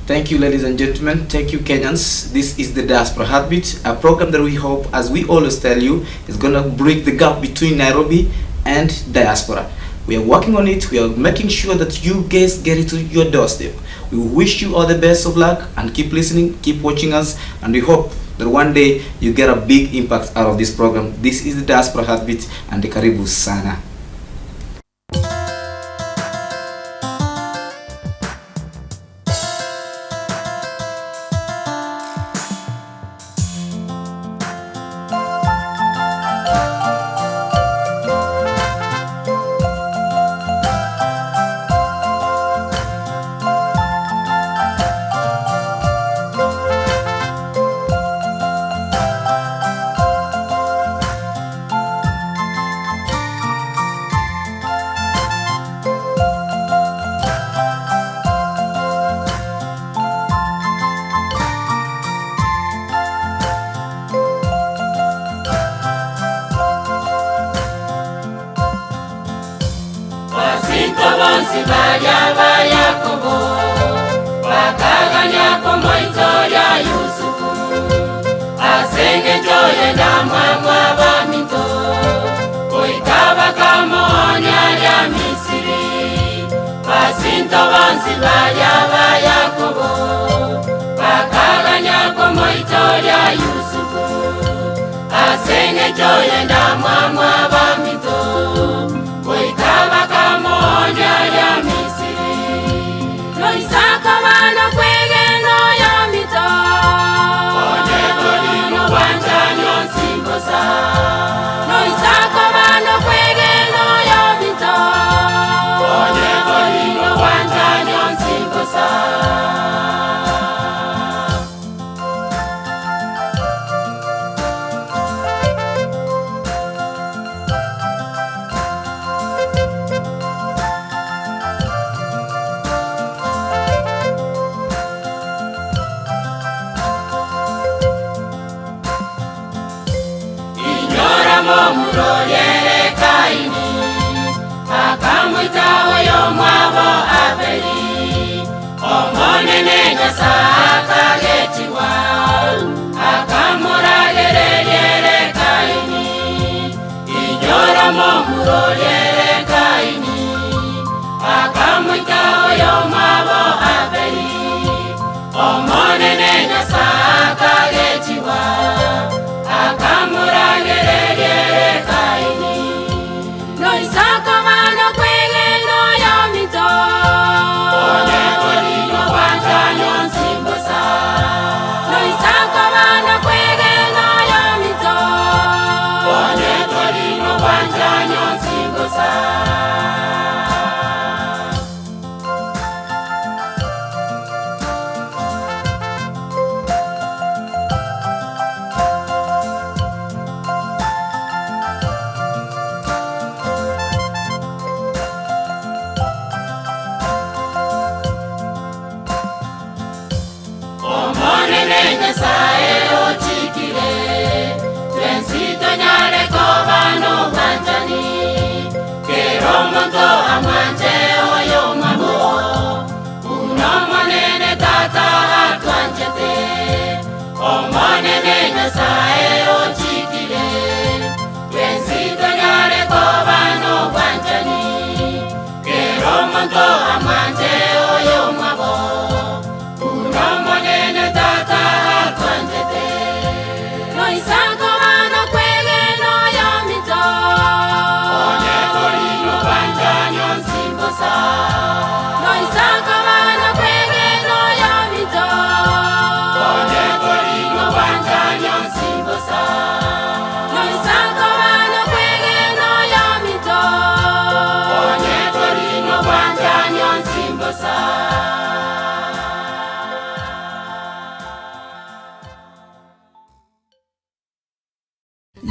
Thank you, ladies and gentlemen. Thank you, Kenyans. This is the Diaspora Heartbeat, a program that we hope, as we always tell you, is going to break the gap between Nairobi and diaspora. We are working on it. We are making sure that you guys get it to your doorstep. We wish you all the best of luck and keep listening, keep watching us, and we hope that one day you get a big impact out of this program. This is the Diaspora Heartbeat and the Karibu Sana.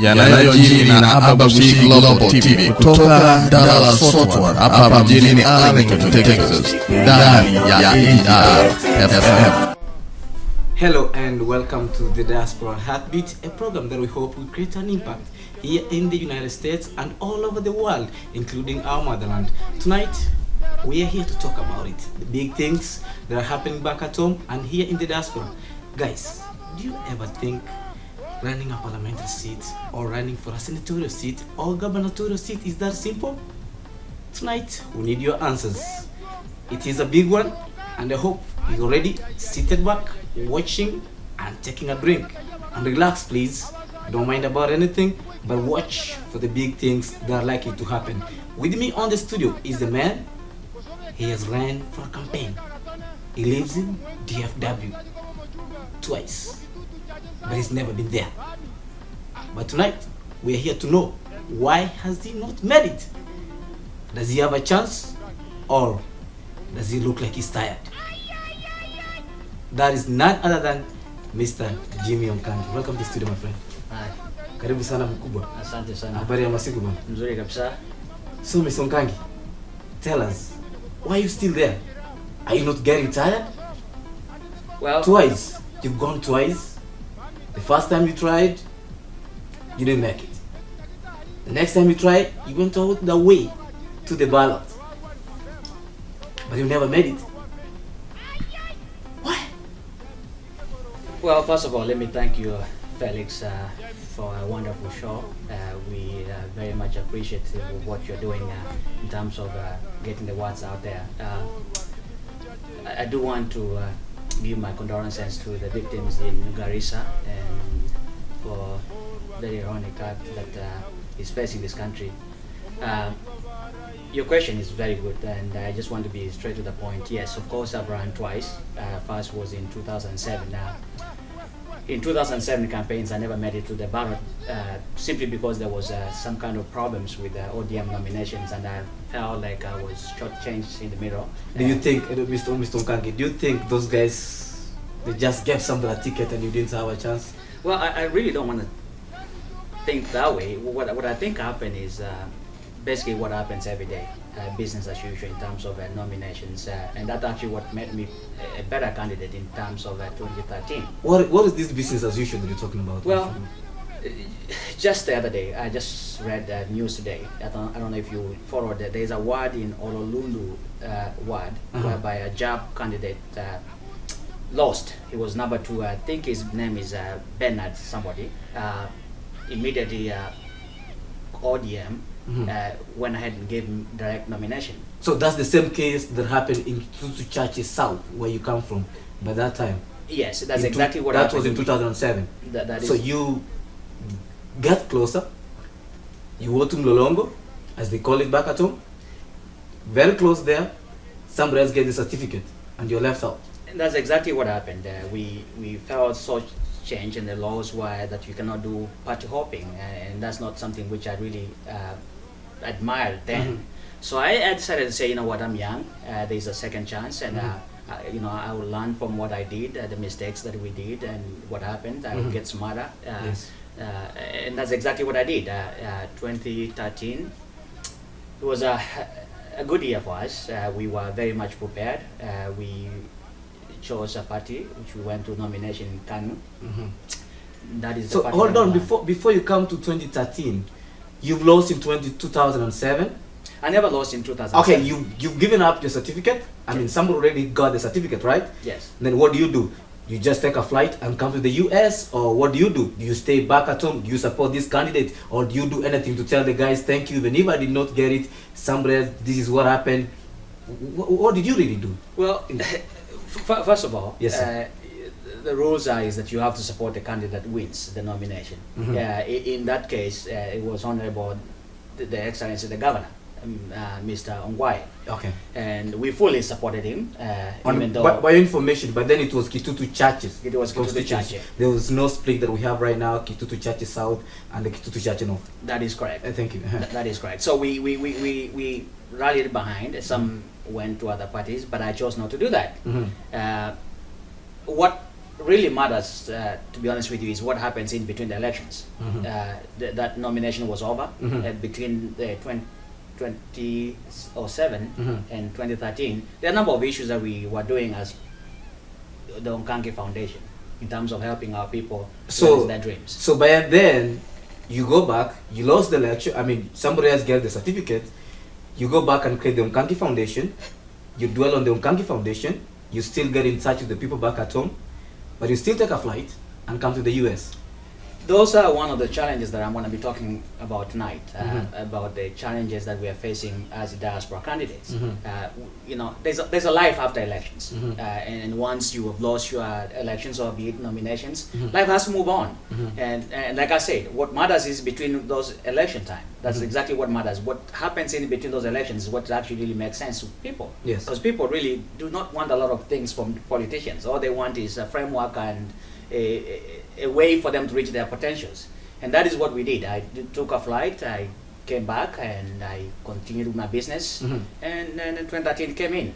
yanayojiri na Agtv Global TV kutoka Dallas Fort Worth hapa mjini Arlington, Texas, ndani ya Agtv FM. Hello and welcome to the Diaspora Heartbeat, a program that we hope will create an impact here in the United States and all over the world, including our motherland. Tonight, We are here to talk about it. The big things that are happening back at home and here in the diaspora. Guys, do you ever think running a parliamentary seat or running for a senatorial seat or gubernatorial seat is that simple? Tonight, we need your answers. It is a big one, and I hope you're already seated back, watching and taking a drink. And relax, please. Don't mind about anything, but watch for the big things that are likely to happen. With me on the studio is the man. He has ran for a campaign. He lives in DFW twice, but he's never been there. But tonight, we're here to know, why has he not made it? Does he have a chance, or does he look like he's tired? That is none other than Mr. Jimmy Onkangi. Welcome to the studio, my friend. Hai, Karibu sana mkubwa. asante sana. Habari ya masiku bwana. Nzuri kabisa. So Mr. Onkangi, tell us, why are you still there? Are you not getting tired? Well, Twice. You've gone twice. The first time you tried, you didn't make it. The next time you tried, you went all the way to the ballot. But you never made it. Why? well, first of all, let me thank you, Felix, for a wonderful show. We very much appreciate what you're doing in terms of getting the words out there. I do want to give my condolences to the victims in Garissa and for very ironic act that is facing this country. Your question is very good, and I just want to be straight to the point. Yes, of course, I've run twice. First was in 2007. In 2007 campaigns, I never made it to the ballot simply because there was some kind of problems with the ODM nominations, and I felt like I was shortchanged in the middle. Do you think, Mr. Onkangi, do you think those guys, they just gave somebody a ticket and you didn't have a chance? Well, I really don't want to think that way. What I think happened is basically what happens every day, business as usual in terms of nominations, and that's actually what made me a better candidate in terms of 2013. What is this business as usual that you're talking about? Well, just the other day, I just read news today. I don't know if you followed that. There's a ward in Ololundu ward whereby a job candidate lost. He was number 2. I think his name is Bernard somebody. Immediately, ODM went ahead and gave him direct nomination. So that's the same case that happened in Tutu Churches South, where you come from, by that time? Yes, that's In exactly what that happened. was in 2007. That is, So you get closer, you go to Mlolongo, as they call it back at home, very close there, somebody else gets the certificate, and you're left out. that's exactly what happened. We felt such change in the laws were that you cannot do party hopping, and that's not something which I really admired then. So I decided to say, you know what, I'm young, there's a second chance, and you know, I will learn from what I did, the mistakes that we did, and what happened. I will get smarter, Yes. and that's exactly what I did. 2013, it was a good year for us. We were very much prepared. We chose a party which we went to nomination in Kanu. That is the So party hold that on, won. before you come to 2013, you've lost in 2007. I never lost in 2007. Okay, you've given up your certificate. I mean, somebody already got the certificate, right? Yes. Then what do? You just take a flight and come to the US, or what do? Do you stay back at home? Do you support this candidate, or do you do anything to tell the guys, thank you, even if I did not get it, somebody else, this is what happened? What did you really do? Well, first of all, Yes, sir. the rules is that you have to support the candidate that wins the nomination. In that case, it was Honorable the Excellency the Governor, Mr. Ongwae, Okay. and we fully supported him. Even though By your information, but then it was Kitutu Churches. it was Kitutu constituency. Church. There was no split that we have right now, Kitutu Churches South and the Kitutu Churches North. That is correct. Thank you. That is correct. So we rallied behind. Some went to other parties, but I chose not to do that. What really matters, to be honest with you, is what happens in between the elections. That nomination was over between the 2007 and 2013. There are a number of issues that we were doing as the Onkangi Foundation in terms of helping our people realize their dreams. So by then, you go back, you lost the election. I mean, somebody else gets the certificate. You go back and create the Umkangi Foundation. You dwell on the Umkangi Foundation. You still get in touch with the people back at home, but you still take a flight and come to the US. Those are one of the challenges that I'm going to be talking about tonight, about the challenges that we are facing as diaspora candidates. You know, there's a life after elections, and once you have lost your elections or be it nominations, life has to move on. And like I said, what matters is between those election time. That's exactly what matters. What happens in between those elections is what actually really makes sense to people. Yes. Because people really do not want a lot of things from politicians. All they want is a framework and a way for them to reach their potentials, and that is what we did. I took a flight, I came back, and I continued with my business. And then 2013 came in.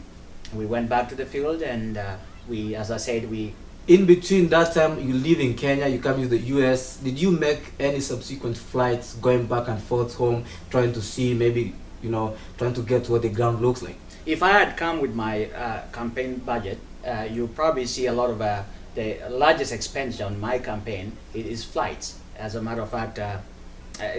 We went back to the field, and we, as I said, we. In between that time, you live in Kenya, you come to the US. Did you make any subsequent flights going back and forth home, trying to see maybe, you know, trying to get what the ground looks like? If I had come with my campaign budget, you probably see a lot of the largest expenditure on my campaign is flights. As a matter of fact,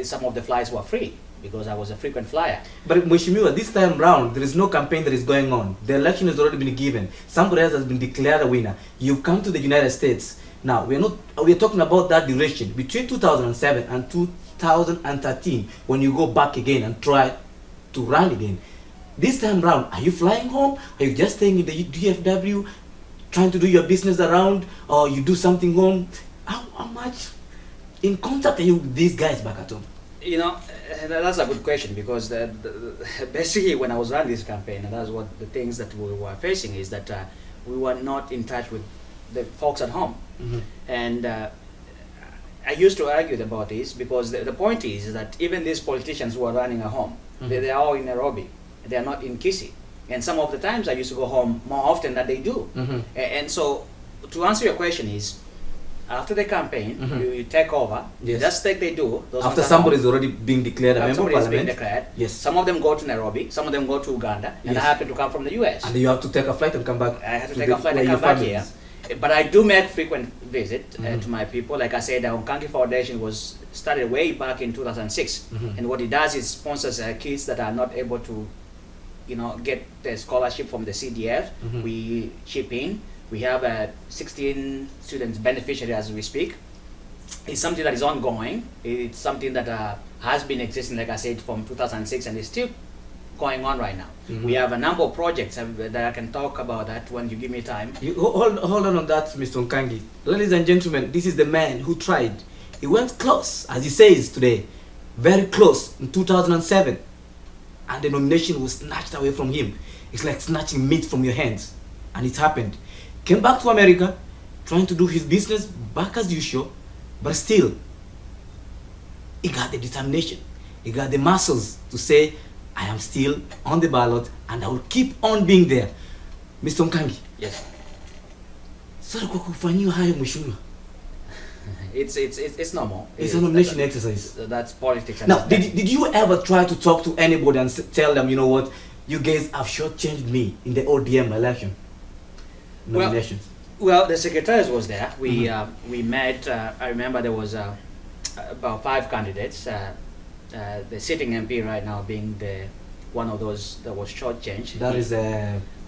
some of the flights were free because I was a frequent flyer. But Mheshimiwa, this time round, there is no campaign that is going on. The election has already been given. Somebody else has been declared a winner. You've come to the United States. Now, we're talking about that duration between 2007 and 2013 when you go back again and try to run again. This time round, are you flying home? Are you just staying in the DFW? Trying to do your business around, or you do something home? How much in contact are you with these guys back at home? You know, that's a good question, because basically when I was running this campaign, and that's what the things that we were facing is that we were not in touch with the folks at home. And I used to argue about this because the point is that even these politicians who are running at home, they are all in Nairobi. They are not in Kisii. And some of the times I used to go home more often than they do. And so, to answer your question is, after the campaign, you take over, just like they do. After somebody is already being declared a member of parliament. Being declared, yes. Some of them go to Nairobi, some of them go to Uganda, and I happen to come from the US. And you have to take a flight and come back. I have to take a flight and come back here. But I do make frequent visit to my people. Like I said, the Umkangi Foundation was started way back in 2006. And what it does is sponsors kids that are not able to, you know, get the scholarship from the CDF. We chip in. We have 16 students beneficiaries as we speak. It's something that is ongoing. It's something that has been existing, like I said, from 2006, and is still going on right now. We have a number of projects that I can talk about that when you give me time. You, hold on that, Mr. Umkangi. Ladies and gentlemen, this is the man who tried. He went close, as he says today, very close in 2007. And the nomination was snatched away from him. It's like snatching meat from your hands. And it happened. Came back to America, trying to do his business back as usual, but still, he got the determination. He got the muscles to say, I am still on the ballot and I will keep on being there. Mr. Umkangi. Yes. Sorry kwa kufanyiwa hayo mheshimiwa. It's normal. It's a nomination exercise. That's politics. Now, did you ever try to talk to anybody and tell them, you know what, you guys have shortchanged me in the ODM election nominations? Well, the secretariat was there. We we met. I remember there was about 5 candidates. The sitting MP right now being the one of those that was shortchanged. That is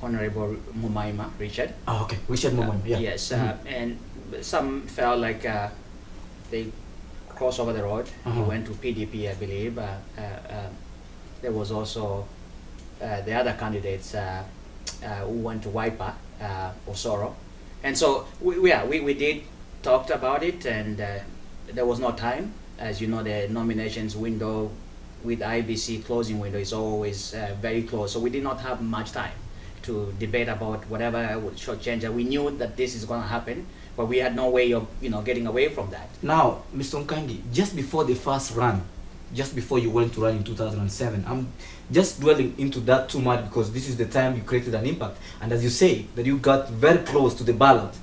Honorable Mumaima Richard. Oh, okay, Richard Mumaima. Yeah. Yes, and some felt like they crossed over the road. He went to PDP, I believe. There was also the other candidates who went to Wiper, Osoro. And so we did talked about it, and there was no time. As you know, the nominations window with IBC closing window is always very close. So we did not have much time to debate about whatever would shortchange. We knew that this is going to happen, but we had no way of getting away from that. Now, Mr. Umkangi, just before the first run, just before you went to run in 2007, I'm just dwelling into that too much because this is the time you created an impact. And as you say, that you got very close to the ballot,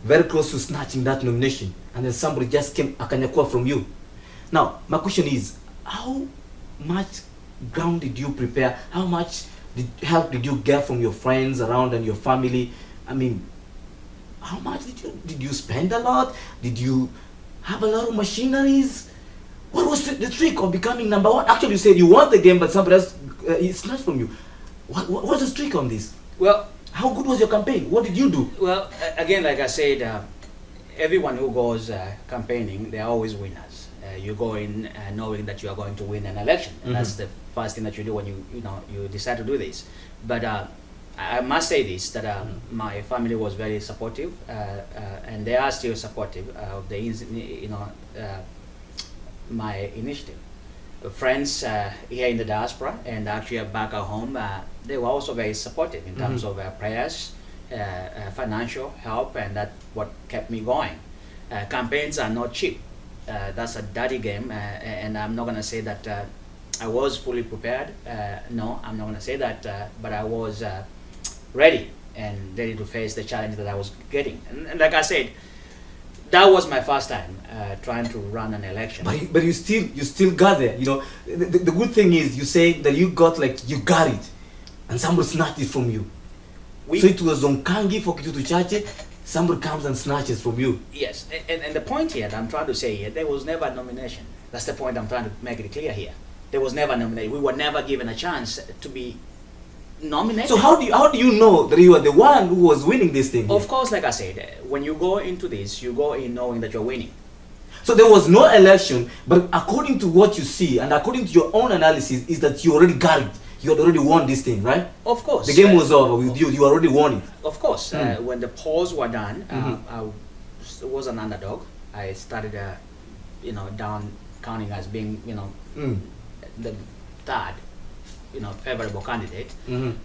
very close to snatching that nomination, and then somebody just came akanyakua from you. Now, my question is, how much ground did you prepare? How much help did you get from your friends around and your family? I mean, how much did you spend a lot? Did you have a lot of machineries? What was the trick of becoming number one? Actually, you said you won the game, but somebody else snatched from you. What was the trick on this? Well, how good was your campaign? What did you do? Well, again, like I said, everyone who goes campaigning, they are always winners. You go in knowing that you are going to win an election, and that's the first thing that you do when you decide to do this. But I must say this, that my family was very supportive, and they are still supportive of the my initiative. Friends here in the diaspora and actually back at home, they were also very supportive in terms of prayers, financial help, and that's what kept me going. Campaigns are not cheap. That's a dirty game, and I'm not going to say that I was fully prepared. No, I'm not going to say that, but I was ready and ready to face the challenge that I was getting. And like I said, that was my first time trying to run an election. But you still got there. You know, the good thing is you say that you got it, and somebody snatched it from you. So it was on Kangi for Kitutu Chache. Somebody comes and snatches from you. Yes, and the point here that I'm trying to say here, there was never a nomination. That's the point I'm trying to make it clear here. There was never a nomination. We were never given a chance to be nominated. So how do you know that you are the one who was winning this thing? Of course, like I said, when you go into this, you go in knowing that you're winning. So there was no election, but according to what you see and according to your own analysis, is that you already got it. You had already won this thing, right? Of course. The game was over with you. You already won it. Of course. When the polls were done, I was an underdog. I started, down counting as being, the third, favorable candidate.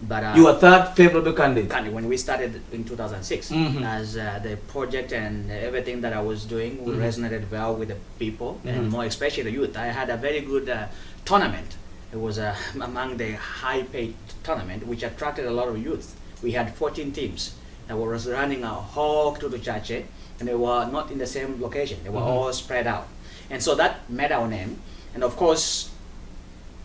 But you were third favorable candidate. When we started in 2006, as the project and everything that I was doing resonated well with the people, and more especially the youth. I had a very good tournament. It was among the high-paid tournament, which attracted a lot of youth. We had 14 teams that were running a whole to the Chache, and they were not in the same location. They were all spread out, and so that made our name. And of course,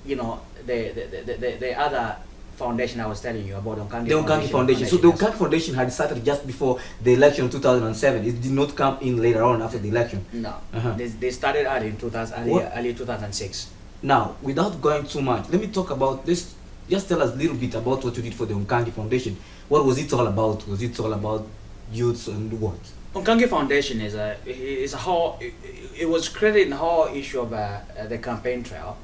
the other foundation I was telling you about, the Onkangi Foundation. So the Onkangi Foundation had started just before the election in 2007. It did not come in later on after the election. No, they started early in early 2006. Now, without going too much, let me talk about this. Just tell us a little bit about what you did for the Onkangi Foundation. What was it all about? Was it all about youths and what? Onkangi Foundation is a whole. It was created in the whole issue of the campaign trail.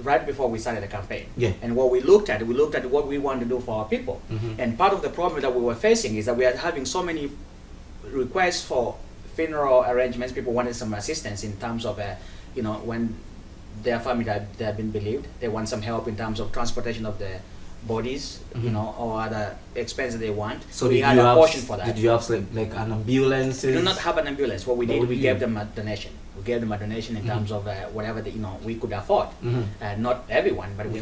Right before we started the campaign. Yeah. And what we looked at what we wanted to do for our people. And part of the problem that we were facing is that we are having so many requests for funeral arrangements. People wanted some assistance in terms of, when their family they have been bereaved, they want some help in terms of transportation of the bodies, or other expenses they want. So we had a portion for that. Did you have like an ambulance? We do not have an ambulance. What we did, we gave them a donation. We gave them a donation in terms of whatever we could afford. Not everyone, but we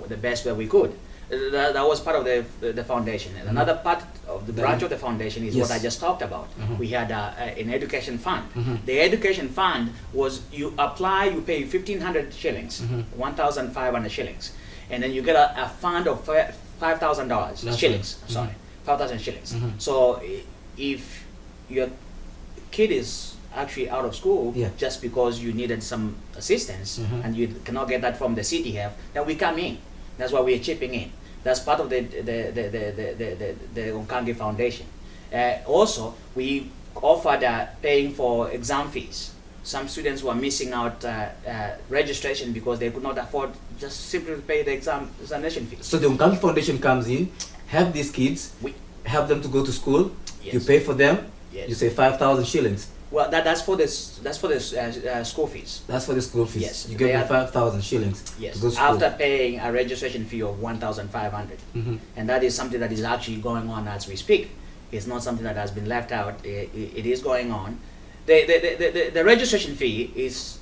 the best way we could. That was part of the foundation. And another part of the branch of the foundation is what I just talked about. We had an education fund. The education fund was you apply, you pay 1,500 shillings, 1,500 shillings, and then you get a fund of $5,000 shillings. Sorry, 5,000 shillings. So if your kid is actually out of school just because you needed some assistance and you cannot get that from the CTF, then we come in. That's why we are chipping in. That's part of the Onkangi Foundation. Also, we offered paying for exam fees. Some students were missing out registration because they could not afford just simply to pay the examination fees. So the Onkangi Foundation comes in, help these kids, help them to go to school. Yes. You pay for them. Yes. You say 5,000 shillings. Well, that's for the school fees. That's for the school fees. Yes. You give them 5,000 shillings. Yes. To go to school. After paying a registration fee of 1,500, and that is something that is actually going on as we speak. It's not something that has been left out. It is going on. The registration fee is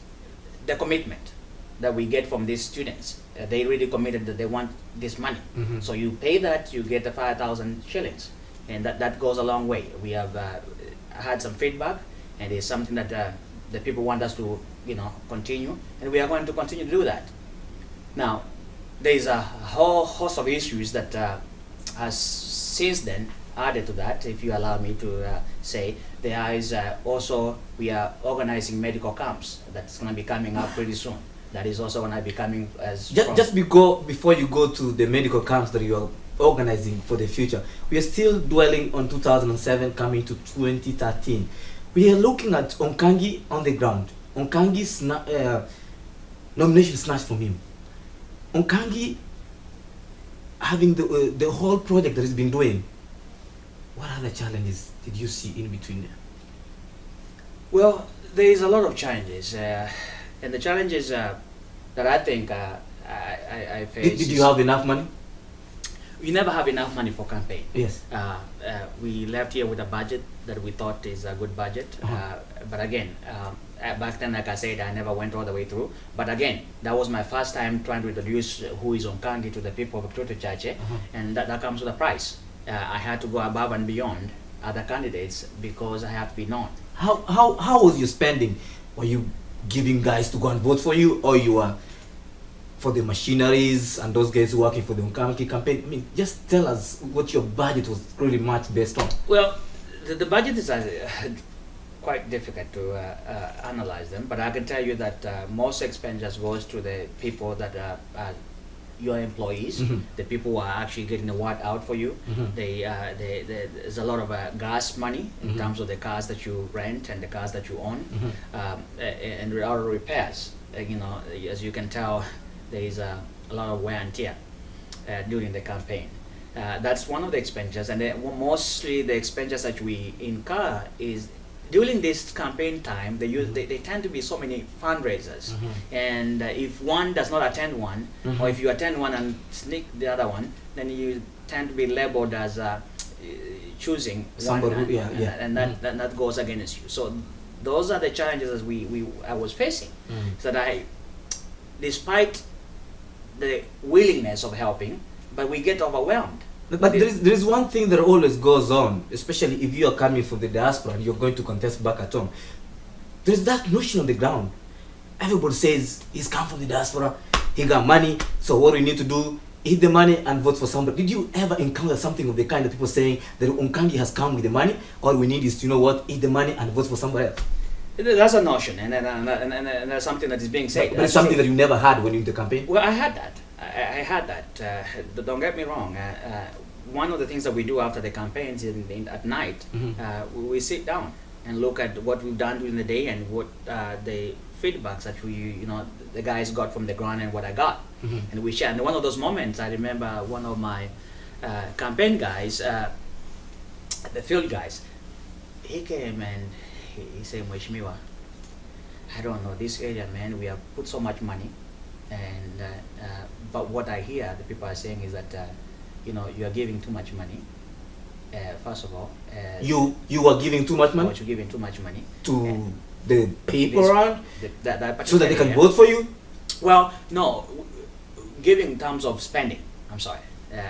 the commitment that we get from these students. They really committed that they want this money. So you pay that, you get the 5,000 shillings, and that goes a long way. We have had some feedback. And it's something that the people want us to, continue, and we are going to continue to do that. Now, there is a whole host of issues that has since then added to that, if you allow me to say, there is also, we are organizing medical camps that's going to be coming up pretty soon. That is also going to be coming as before you go to the medical camps that you are organizing for the future, we are still dwelling on 2007 coming to 2013. We are looking at Onkangi on the ground. Onkangi's nomination snatched from him. Onkangi having the whole project that he's been doing. What other challenges did you see in between there? Well, there is a lot of challenges, and the challenges that I think I faced. Did you have enough money? We never have enough money for campaign. Yes. We left here with a budget that we thought is a good budget, but again, back then, like I said, I never went all the way through. But again, that was my first time trying to introduce who is Onkangi to the people of Victoria Church, and that comes with a price. I had to go above and beyond other candidates because I have to be known. How was your spending? Were you giving guys to go and vote for you, or you were for the machineries and those guys working for the Onkangi campaign? I mean, just tell us what your budget was really much based on. Well, the budget is quite difficult to analyze them, but I can tell you that most expenditures goes to the people that are your employees, the people who are actually getting the word out for you. There's a lot of gas money in terms of the cars that you rent and the cars that you own, and a lot of repairs. You know, as you can tell, there is a lot of wear and tear during the campaign. That's one of the expenditures, and mostly the expenditures that we incur is during this campaign time. They tend to be so many fundraisers, and if one does not attend one, or if you attend one and sneak the other one, then you tend to be labeled as choosing somebody, one, and that goes against you. So those are the challenges as I was facing. So that despite the willingness of helping, but we get overwhelmed. But there is one thing that always goes on, especially if you are coming from the diaspora and you're going to contest back at home. There's that notion on the ground. Everybody says he's come from the diaspora, he got money, so what we need to do, eat the money and vote for somebody. Did you ever encounter something of the kind of people saying that Onkangi has come with the money, all we need is to, you know what, eat the money and vote for somebody else? That's a notion, and that's something that is being said. But it's something that you never had when you did the campaign? Well, I had that. I had that. Don't get me wrong. One of the things that we do after the campaigns at night, we sit down and look at what we've done during the day and what the feedbacks that the guys got from the ground and what I got, and we share. And one of those moments, I remember one of my campaign guys, the field guys, he came and he said, "Mheshimiwa, I don't know, this area, man, we have put so much money, and but what I hear the people are saying is that you are giving too much money. First of all, you are giving too much money. You're giving too much money to the people around, so that they can area. vote for you." Well, no, giving in terms of spending. I'm sorry.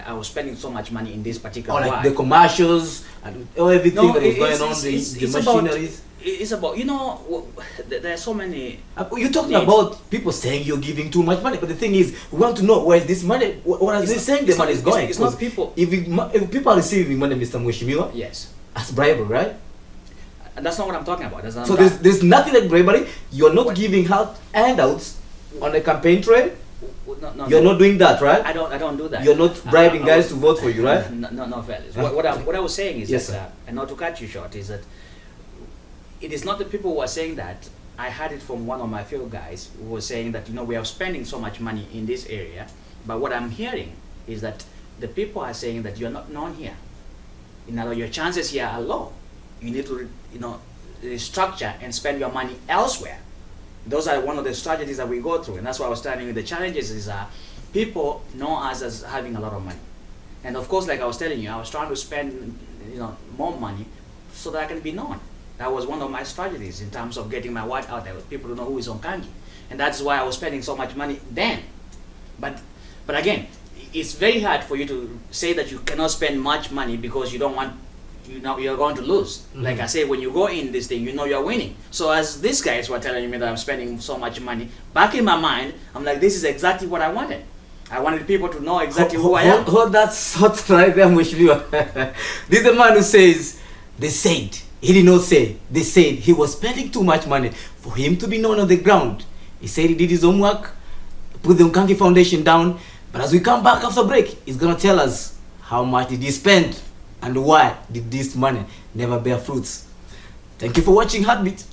I was spending so much money in this particular or like the commercials and everything that was going on, the machineries. It's about, there are so many. You're talking about people saying you're giving too much money, but the thing is, we want to know where is this money, what are they saying the money is going? It's not people. If people are receiving money, Mr. Mheshimiwa, yes, that's bribery, right? And that's not what I'm talking about. So there's nothing like bribery. You're not giving out handouts on the campaign trail. No, you're not doing that, right? I don't do that. You're not bribing guys to vote for you, right? No, fellas. What I was saying is yes, that, and not to cut you short, is that it is not the people who are saying that. I had it from one of my field guys who was saying that we are spending so much money in this area, but what I'm hearing is that the people are saying that you're not known here. Your chances here are low. You need to restructure and spend your money elsewhere. Those are one of the strategies that we go through, and that's why I was telling you the challenges is people know us as having a lot of money, and of course, like I was telling you, I was trying to spend more money so that I can be known. That was one of my strategies in terms of getting my word out there with people to know who is Onkangi, and that's why I was spending so much money then. But again, it's very hard for you to say that you cannot spend much money because you don't want. You're going to lose. Like I say, when you go in this thing, you're winning. So as these guys were telling me that I'm spending so much money, back in my mind, I'm like, this is exactly what I wanted. I wanted people to know exactly who I am. Hold that thought right there, Mheshimiwa. This is the man who says, they said, he did not say, they said he was spending too much money for him to be known on the ground. He said he did his homework, put the Nkangi Foundation down, but as we come back after break, he's going to tell us how much did he spend and why did this money never bear fruits. Thank you for watching Heartbeat.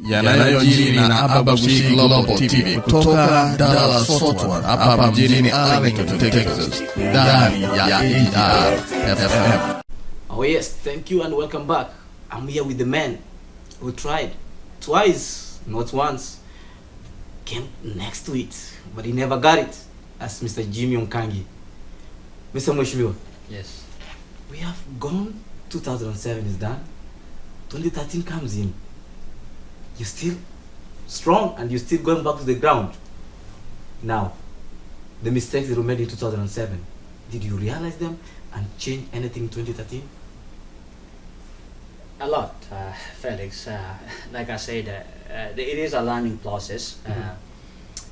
Yanayojiri na Agtv Global TV kutoka Dallas Fort Worth hapa mjini Arlington, Texas, ndani ya AGR FM. Oh yes, thank you and welcome back. I'm here with the man who tried twice, not once, came next to it, but he never got it, as Mr. Jimmy Nkangi. Mr. Mheshimiwa, Yes. we have gone, 2007 is done, 2013 comes in. You're still strong and you're still going back to the ground. Now, the mistakes that were made in 2007, did you realize them and change anything in 2013? A lot, Felix. Like I said, it is a learning process.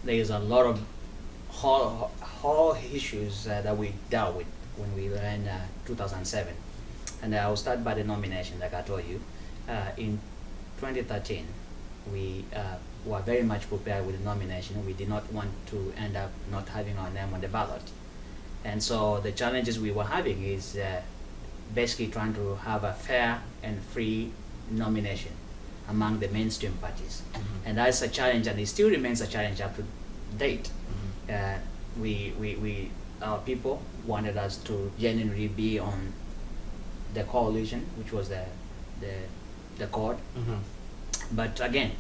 There is a lot of whole issues that we dealt with when we were in 2007. And I'll start by the nomination, like I told you. In 2013, we were very much prepared with the nomination. We did not want to end up not having our name on the ballot. And so the challenges we were having is basically trying to have a fair and free nomination among the mainstream parties. And that's a challenge, and it still remains a challenge up to date. Our people wanted us to genuinely be on the coalition, which was the court. But again,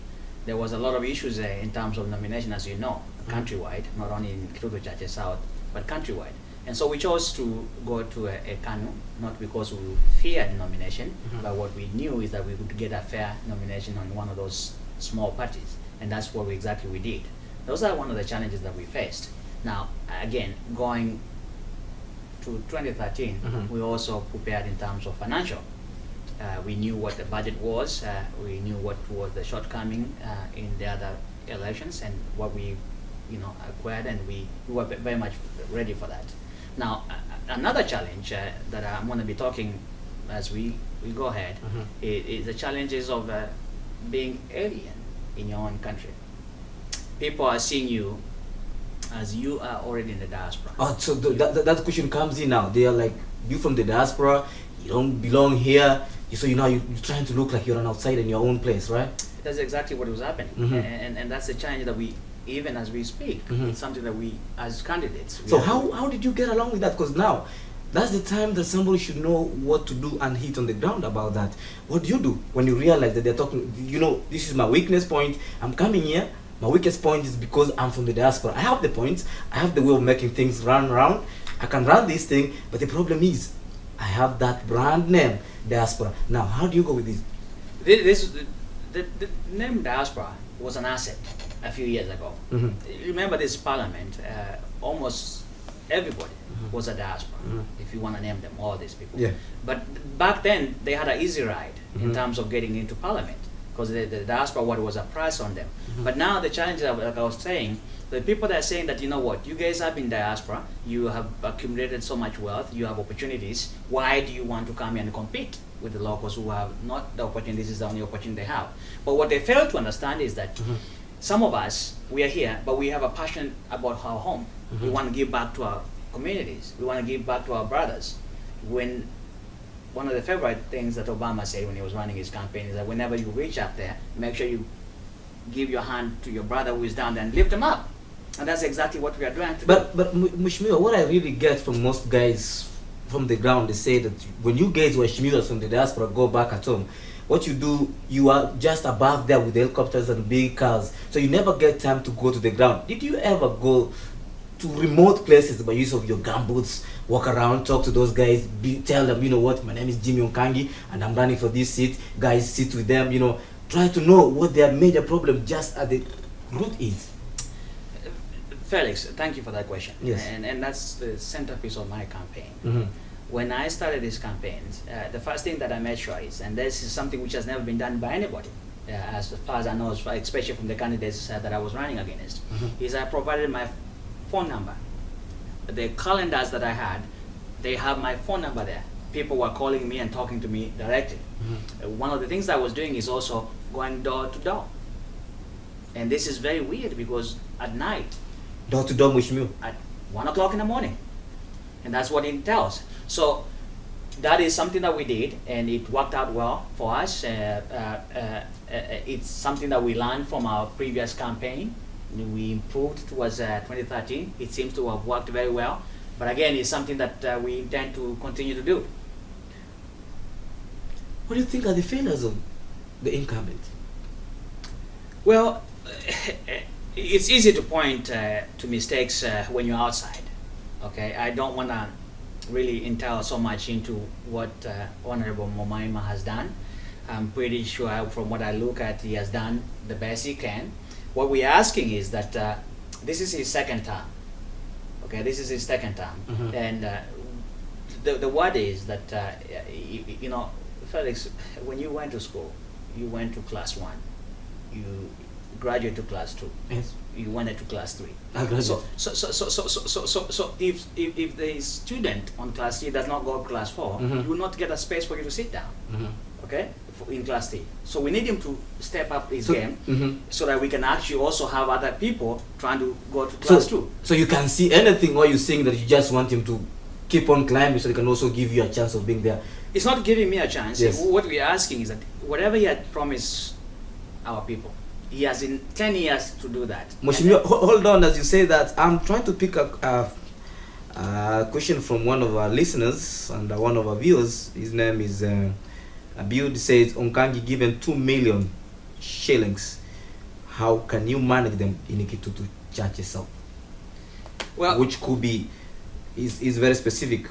there was a lot of issues in terms of nomination, as you know, countrywide, not only in Kitutu Chache South, but countrywide. And so we chose to go to a KANU, not because we feared nomination, but what we knew is that we would get a fair nomination on one of those small parties. And that's what exactly we did. Those are one of the challenges that we faced. Now, again, going to 2013, we also prepared in terms of financial. We knew what the budget was, we knew what was the shortcoming in the other elections and what we acquired, and we were very much ready for that. Now, another challenge that I'm going to be talking as we go ahead is the challenges of being alien in your own country. People are seeing you as you are already in the diaspora. Oh, so that question comes in now. They are like, you from the diaspora, you don't belong here. So you're trying to look like you're an outsider in your own place, right? That's exactly what was happening, and that's the challenge that we, even as we speak, it's something that we, as candidates. So how did you get along with that? Because now, that's the time that somebody should know what to do and hit on the ground about that. What do you do when you realize that they're talking, this is my weakness point, I'm coming here, my weakest point is because I'm from the diaspora. I have the points, I have the way of making things run around, I can run this thing, but the problem is, I have that brand name, diaspora. Now, how do you go with this? The name diaspora was an asset a few years ago. Remember this parliament, almost everybody was a diaspora, if you want to name them, all these people. Yeah. But back then, they had an easy ride in terms of getting into parliament, because the diaspora, what was a price on them. But now the challenge, like I was saying, the people that are saying that, you guys have been diaspora, you have accumulated so much wealth, you have opportunities, why do you want to come here and compete with the locals who have not the opportunities, is the only opportunity they have? But what they fail to understand is that some of us, we are here, but we have a passion about our home. We want to give back to our communities. We want to give back to our brothers. When one of the favorite things that Obama said when he was running his campaign is that whenever you reach up there, make sure you give your hand to your brother who is down there and lift him up. And that's exactly what we are doing today. But Mheshimiwa, what I really get from most guys from the ground, they say that when you guys were Shmiras from the diaspora go back at home, what you do, you are just above there with helicopters and big cars, so you never get time to go to the ground. Did you ever go to remote places by use of your gumboots, walk around, talk to those guys, tell them, what, my name is Jimmy Nkangi and I'm running for this seat, guys, sit with them, try to know what their major problem just at the root is? Felix, thank you for that question. Yes. And that's the centerpiece of my campaign. When I started these campaigns, the first thing that I made sure is, and this is something which has never been done by anybody, as far as I know, especially from the candidates that I was running against, is I provided my phone number. The calendars that I had, they have my phone number there. People were calling me and talking to me directly. One of the things I was doing is also going door to door. And this is very weird because at night, Door to door, which mean? at 1 o'clock in the morning. And that's what it entails. So that is something that we did, and it worked out well for us. It's something that we learned from our previous campaign. We improved towards 2013. It seems to have worked very well. But again, it's something that we intend to continue to do. What do you think are the failures of the incumbent? Well, it's easy to point to mistakes when you're outside. Okay, I don't want to really entail so much into what Honorable Momaima has done. I'm pretty sure from what I look at, he has done the best he can. What we're asking is that this is his second term. Okay, this is his second term, and the word is that you know, Felix, when you went to school, you went to class 1, you graduated to class 2. Yes. You went into class 3. I graduated. So if the student on class 3 does not go to class 4, you will not get a space for you to sit down. Okay, in class 3. So we need him to step up his game so that we can actually also have other people trying to go to class 2. So you can see anything, or you're saying that you just want him to keep on climbing so he can also give you a chance of being there. It's not giving me a chance. Yes. What we're asking is that whatever he had promised our people, he has in 10 years to do that. Mheshimiwa, hold on, as you say that, I'm trying to pick a question from one of our listeners and one of our viewers. His name is Abiud. Says, Onkangi given 2 million shillings. How can you manage them in Kitutu Church South? Well, which could be, is very specific.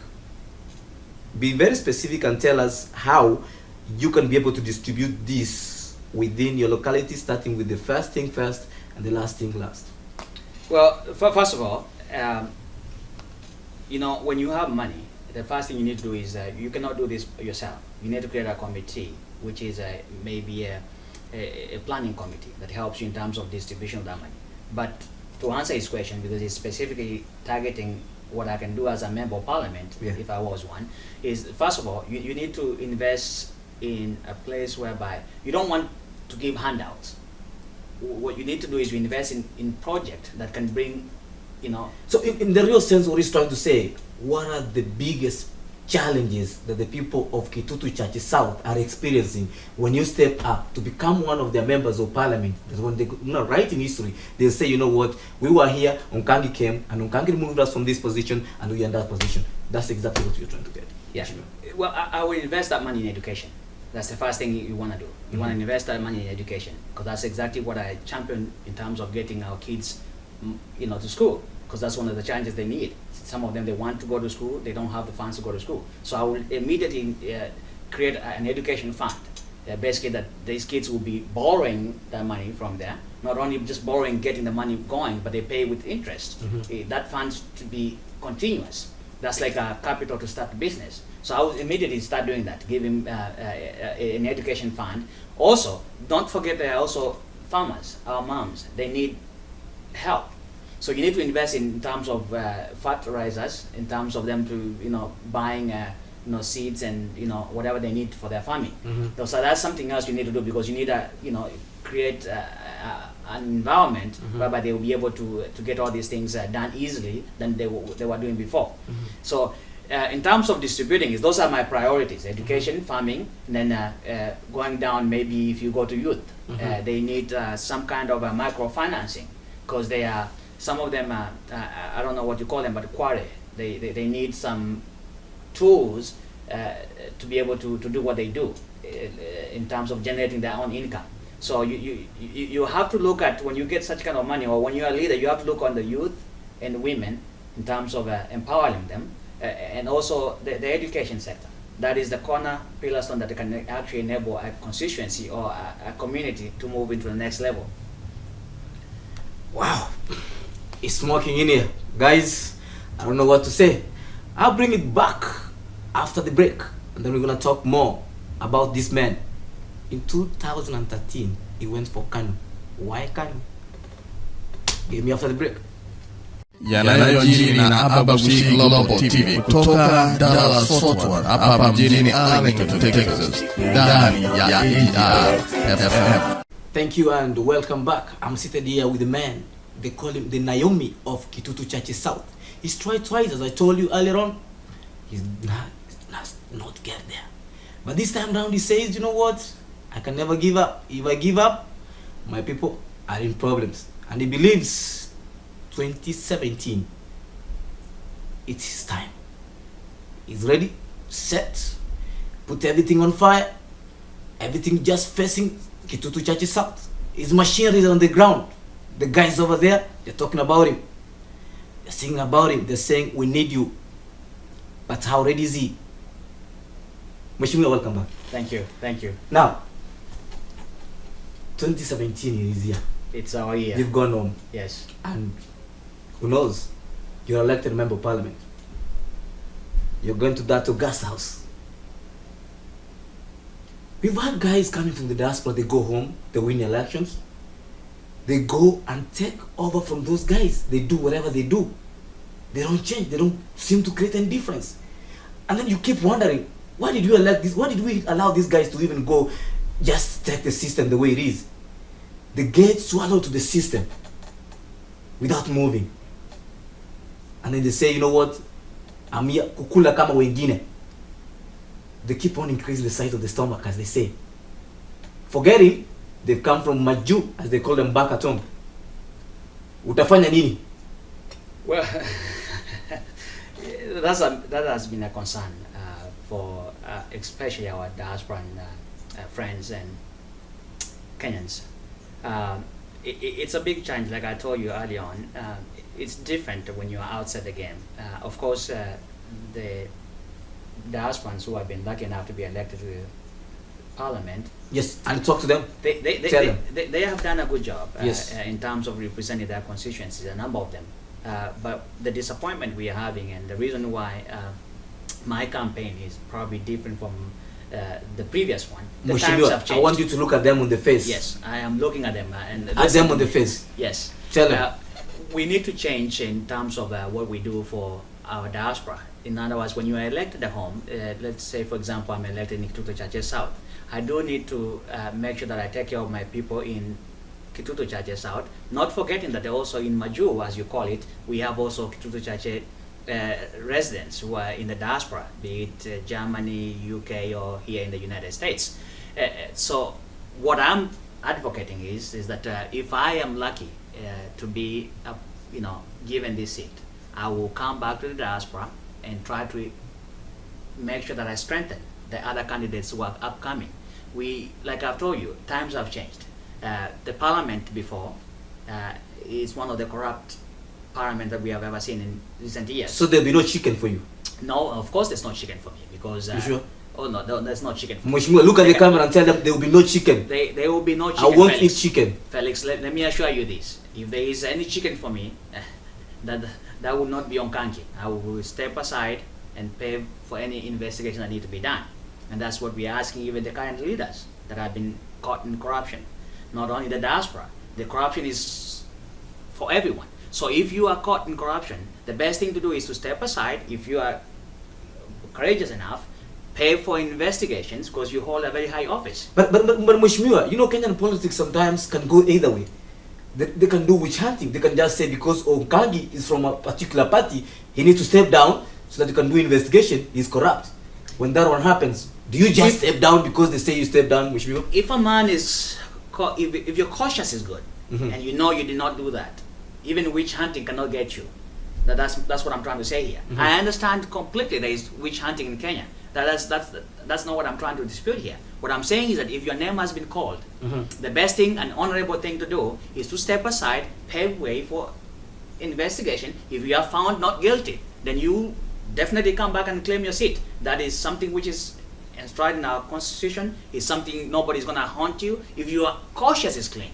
Be very specific and tell us how you can be able to distribute this within your locality, starting with the first thing first and the last thing last. Well, first of all, you know, when you have money, the first thing you need to do is you cannot do this yourself. You need to create a committee, which is maybe a planning committee that helps you in terms of distribution of that money. But to answer his question, because he's specifically targeting what I can do as a member of parliament, if I was one, is first of all, you need to invest in a place whereby you don't want to give handouts. What you need to do is you invest in project that can bring, you know. So in the real sense, what he's trying to say, what are the biggest challenges that the people of Kitutu Church South are experiencing when you step up to become one of their members of parliament? That when they write in history, they'll say, you know what, we were here, Onkangi came, and Onkangi removed us from this position, and we are in that position. That's exactly what you're trying to get. Yeah. Well, I will invest that money in education. That's the first thing you want to do. You want to invest that money in education, because that's exactly what I champion in terms of getting our kids, you know, to school, because that's one of the challenges they need. Some of them, they want to go to school, they don't have the funds to go to school. So I will immediately create an education fund. Basically, that these kids will be borrowing that money from there. Not only just borrowing, getting the money going, but they pay with interest. That fund to be continuous. That's like a capital to start a business. So I will immediately start doing that, give him an education fund. Also, don't forget there are also farmers, our moms, they need help. So you need to invest in terms of fertilizers, in terms of them to, you know, buying you know, seeds and, you know, whatever they need for their farming. So that's something else you need to do, because you need to, you know, create an environment whereby they will be able to get all these things done easily than they were doing before. So in terms of distributing, those are my priorities: education, farming, and then going down. Maybe if you go to youth, they need some kind of microfinancing, because they are, some of them, I don't know what you call them, but quarry. They need some tools to be able to do what they do in terms of generating their own income. So you have to look at, when you get such kind of money, or when you're a leader, you have to look on the youth and women in terms of empowering them, and also the education sector. That is the corner pillarstone that can actually enable a constituency or a community to move into the next level. Wow, it's smoking in here. Guys, I don't know what to say. I'll bring it back after the break, and then we're going to talk more about this man. In 2013, he went for Kanu. Why Kanu? Give me after the break. yanayojiri na hapa Bushi Global TV kutoka Dallas Fort Worth hapa mjini Arlington, Texas, ndani ya AGR FM. Thank you and welcome back. I'm seated here with the man. They call him the Naomi of Kitutu Church South. He's tried twice, as I told you earlier on. He's not get there. But this time round he says, you know what? I can never give up. If I give up, my people are in problems. And he believes 2017, it's his time. He's ready, set, put everything on fire, everything just facing Kitutu Church South. His machinery is on the ground. The guys over there, they're talking about him. They're singing about him. They're saying, we need you. But how ready is he? Mheshimiwa, welcome back. Thank you, thank you. Now, 2017 is here. It's our year. You've gone home. Yes. And who knows? You're elected member of parliament. You're going to that gas house. We've had guys coming from the diaspora, they go home, they win elections. They go and take over from those guys. They do whatever they do. They don't change. They don't seem to create any difference. And then you keep wondering, why did we elect this? Why did we allow these guys to even go just take the system the way it is? They get swallowed to the system without moving. And then they say, you know what? I'm here kukula kama wengine. They keep on increasing the size of the stomach, as they say. Forgetting they've come from Maju, as they call them back at home. Utafanya nini? Well, that has been a concern for especially our diaspora friends and Kenyans. It's a big challenge, like I told you earlier on. It's different when you are outside the game. Of course, the diasporans who have been lucky enough to be elected to Parliament. Yes, and talk to them. They have done a good job yes. In terms of representing their constituencies, a number of them. But the disappointment we are having, and the reason why my campaign is probably different from the previous one. The times have changed. I want you to look at them on the face. Yes, I am looking at them. And at them on the face. Yes. Tell them. We need to change in terms of what we do for our diaspora. In other words, when you are elected at home, let's say, for example, I'm elected in Kitutu Church South. I do need to make sure that I take care of my people in Kitutu Church South, not forgetting that also in Maju, as you call it, we have also Kitutu Church residents who are in the diaspora, be it Germany, UK, or here in the United States. So what I'm advocating is that if I am lucky to be given this seat, I will come back to the diaspora and try to make sure that I strengthen the other candidates who are upcoming. Like I've told you, times have changed. The parliament before is one of the corrupt parliament that we have ever seen in recent years. So there'll be no chicken for you? No, of course there's no chicken for me, because you sure? Oh no, there's no chicken for me. Mheshimiwa, look at the camera and tell them there will be no chicken. There will be no chicken. I won't Felix. eat chicken. Felix, let me assure you this. If there is any chicken for me, that will not be on Kanki. I will step aside and pay for any investigation that need to be done. And that's what we're asking even the current leaders that have been caught in corruption. Not only the diaspora, the corruption is for everyone. So if you are caught in corruption, the best thing to do is to step aside. If you are courageous enough, pay for investigations, because you hold a very high office. But Mheshimiwa, Kenyan politics sometimes can go either way. They can do witch hunting. They can just say because Onkangi is from a particular party, he needs to step down so that he can do investigation. He's corrupt. When that one happens, do you just step down because they say you step down, Mheshimiwa? If a man is, if your cautious is good, and you know you did not do that, even witch hunting cannot get you. That's what I'm trying to say here. I understand completely there is witch hunting in Kenya. That's not what I'm trying to dispute here. What I'm saying is that if your name has been called, the best thing and honorable thing to do is to step aside, pave way for investigation. If you are found not guilty, then you definitely come back and claim your seat. That is something which is enshrined in our constitution. It's something nobody's gonna haunt you. If you are cautious is clean.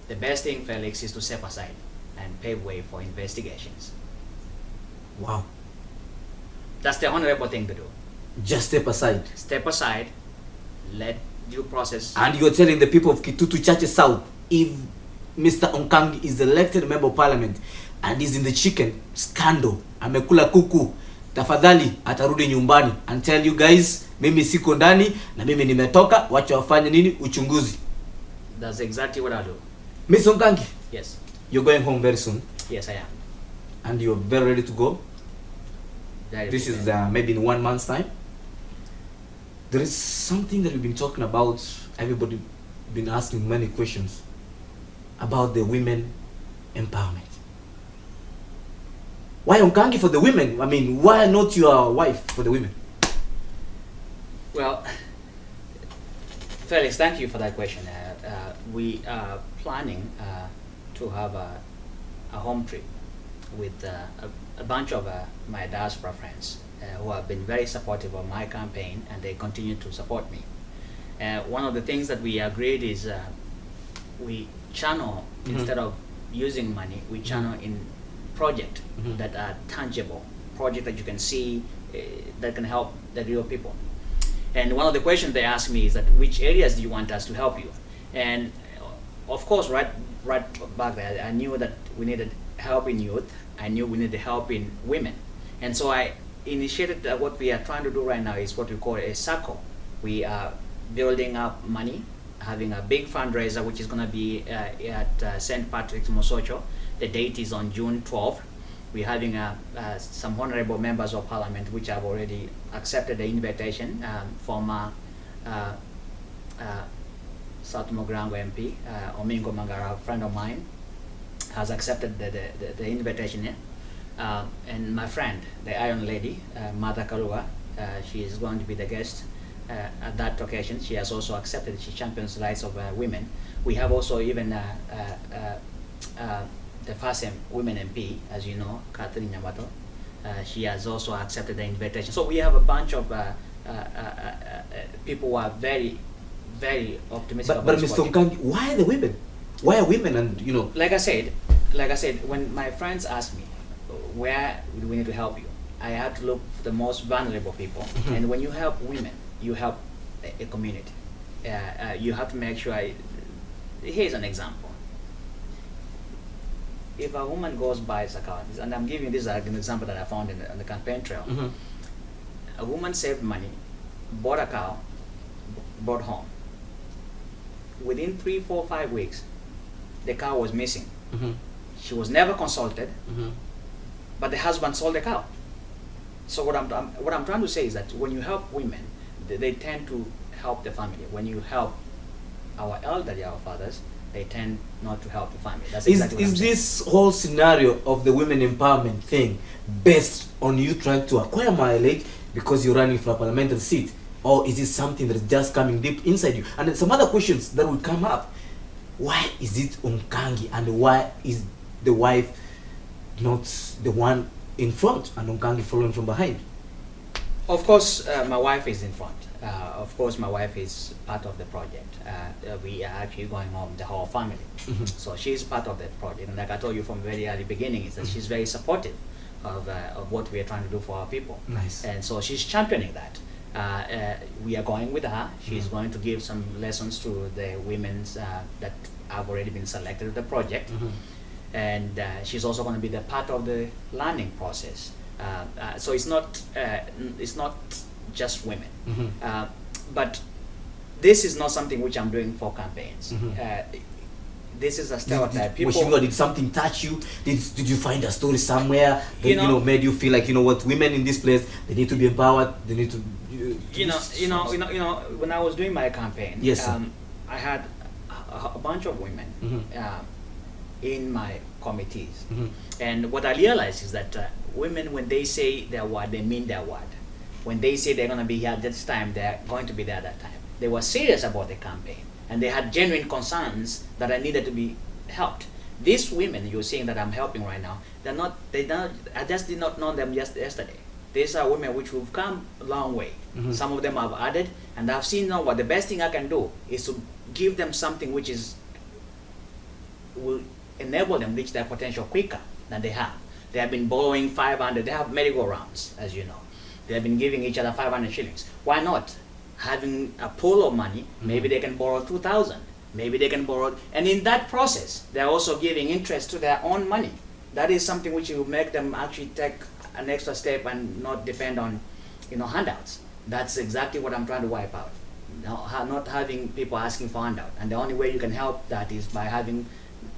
The best thing, Felix, is to step aside and pave way for investigations. Wow. That's the honorable thing to do. Just step aside. Step aside, let due process. And you're telling the people of Kitutu Church South, if Mr. Onkangi is elected member of parliament, and is in the chicken scandal, amekula kuku, tafadhali atarudi nyumbani and tell you guys, mimi siko ndani na mimi nimetoka, wacha wafanye nini uchunguzi. That's exactly what I do. Miss Onkangi, Yes. you're going home very soon. Yes, I am. And you're very ready to go. This is maybe in 1 month's time. There is something that we've been talking about. Everybody been asking many questions about the women empowerment. Why Onkangi for the women? I mean, why not your wife for the women? Well, Felix, thank you for that question. We are planning to have a home trip with a bunch of my diaspora friends who have been very supportive of my campaign, and they continue to support me. One of the things that we agreed is we channel, instead of using money, we channel in projects that are tangible, projects that you can see that can help the real people. And one of the questions they asked me is that which areas do you want us to help you? And of course, right back there, I knew that we needed help in youth. I knew we needed help in women. And so I initiated what we are trying to do right now is what we call a circle. We are building up money, having a big fundraiser, which is going to be at St. Patrick's Mosocho. The date is on June 12th. We're having some honorable members of parliament, which have already accepted the invitation. Former South Mogrango MP, Omingo Mangara, a friend of mine, has accepted the invitation here. And my friend, the Iron Lady, Mother Kalua, she is going to be the guest at that occasion. She has also accepted. She champions the rights of women. We have also even the first women MP, as you know, Catherine Nyamato. She has also accepted the invitation. So we have a bunch of people who are very, very optimistic about But this Mr. project. Onkangi, why the women? Why are women? And you know, Like I said, when my friends asked me, where do we need to help you? I had to look for the most vulnerable people. And when you help women, you help a community. You have to make sure. Here's an example. If a woman goes buys a car, and I'm giving this as an example that I found on the campaign trail. A woman saved money, bought a car, brought home. Within 3, 4, 5 weeks, the car was missing. She was never consulted, but the husband sold the cow. So what I'm trying to say is that when you help women, they tend to help the family. When you help our elderly, our fathers, they tend not to help the family. That's exactly what I'm saying. This whole scenario of the women empowerment thing based on you trying to acquire mileage because you're running for a parliamentary seat, or is it something that is just coming deep inside you? And then some other questions that will come up. Why is it Onkangi, and why is the wife not the one in front and Onkangi following from behind? Of course, my wife is in front. Of course, my wife is part of the project. We are actually going home, the whole family. So she's part of that project. And like I told you from very early beginning, is that she's very supportive of what we are trying to do for our people. Nice. And so she's championing that. We are going with her. She's going to give some lessons to the women that have already been selected to the project. And she's also going to be the part of the learning process. So it's not just women. But this is not something which I'm doing for campaigns. This is a stereotype. Did something touch you? Did you find a story somewhere that made you feel like, you know what, women in this place, they need to be empowered, they need to when I was doing my campaign, yes, I had a bunch of women in my committees. And what I realized is that women, when they say their word, they mean their word. When they say they're going to be here at this time, they're going to be there at that time. They were serious about the campaign, and they had genuine concerns that I needed to be helped. These women you're seeing that I'm helping right now, I just did not know them just yesterday. These are women which have come a long way. Some of them I've added, and I've seen now what the best thing I can do is to give them something which will enable them reach their potential quicker than they have. They have been borrowing 500, they have merry-go-rounds, as you know. They have been giving each other 500 shillings. Why not? Having a pool of money, maybe they can borrow 2,000. Maybe they can borrow, and in that process, they're also giving interest to their own money. That is something which will make them actually take an extra step and not depend on, handouts. That's exactly what I'm trying to wipe out. Not having people asking for handout. And the only way you can help that is by having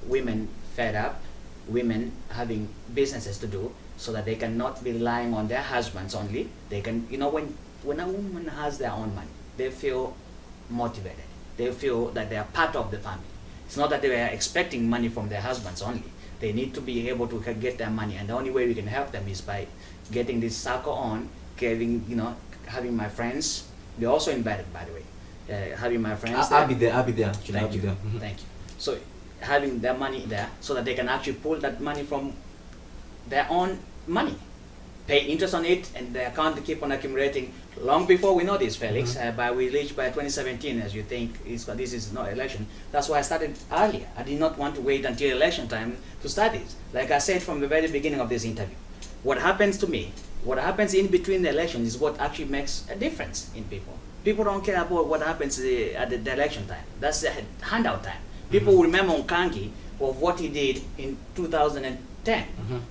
women fed up, women having businesses to do, so that they cannot be relying on their husbands only. They can, when a woman has their own money, they feel motivated. They feel that they are part of the family. It's not that they are expecting money from their husbands only. They need to be able to get their money, and the only way we can help them is by getting this circle on, having my friends. They're also invited, by the way. Having my friends. I'll be there. Thank you. Thank you. So having their money there, so that they can actually pull that money from their own money, pay interest on it, and the account to keep on accumulating long before we know this, Felix. But we reached by 2017, as you think, this is not election. That's why I started earlier. I did not want to wait until election time to start this. Like I said from the very beginning of this interview, what happens to me, what happens in between the elections is what actually makes a difference in people. People don't care about what happens at the election time. That's the handout time. People will remember Nkangi of what he did in 2010.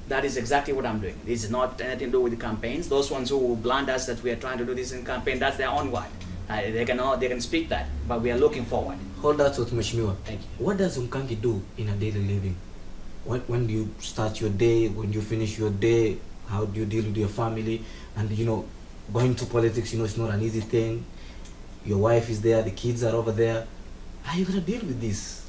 That is exactly what I'm doing. This is not anything to do with the campaigns. Those ones who will blind us that we are trying to do this in campaign, that's their own word. They can speak that, but we are looking forward. Hold that thought, Mheshimiwa. Thank you. What does Nkangi do in a daily living? When do you start your day? When you finish your day? How do you deal with your family? And going to politics, it's not an easy thing. Your wife is there, the kids are over there. How are you gonna deal with this?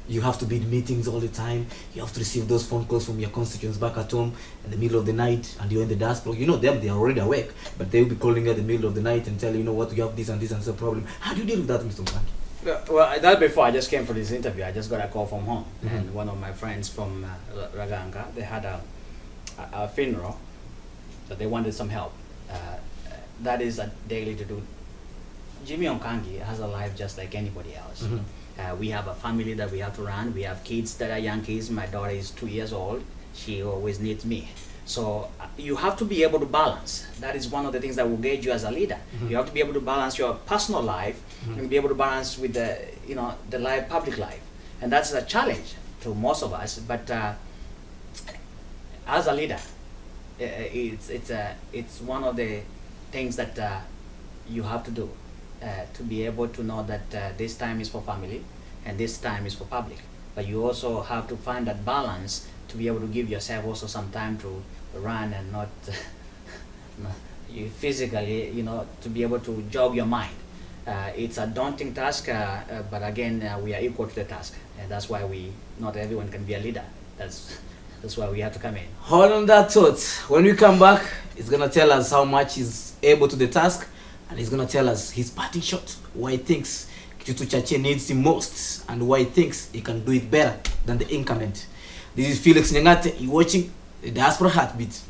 You have to be in meetings all the time. You have to receive those phone calls from your constituents back at home in the middle of the night, and you're in the diaspora. They are already awake, but they'll be calling you at the middle of the night and tell you, what, you have this and this and this a problem. How do you deal with that, Mr. Nkangi? Well, that before I just came for this interview, I just got a call from home, and one of my friends from Raganga, they had a funeral, so they wanted some help. That is a daily to do. Jimmy Nkangi has a life just like anybody else. We have a family that we have to run. We have kids that are young kids. My daughter is 2 years old. She always needs me. So you have to be able to balance. That is one of the things that will gauge you as a leader. You have to be able to balance your personal life and be able to balance with the public life. And that's a challenge to most of us. But as a leader, it's one of the things that you have to do. To be able to know that this time is for family and this time is for public. But you also have to find that balance to be able to give yourself also some time to run and not you physically, to be able to jog your mind. It's a daunting task, but again, we are equal to the task. And that's why not everyone can be a leader. That's why we have to come in. Hold on that thought. When we come back, it's going to tell us how much he's able to the task. And he's going to tell us his parting shot, why he thinks Kitutu Chache needs him most, and why he thinks he can do it better than the incumbent. This is Felix Nyangate. You're watching the Diaspora Heartbeat.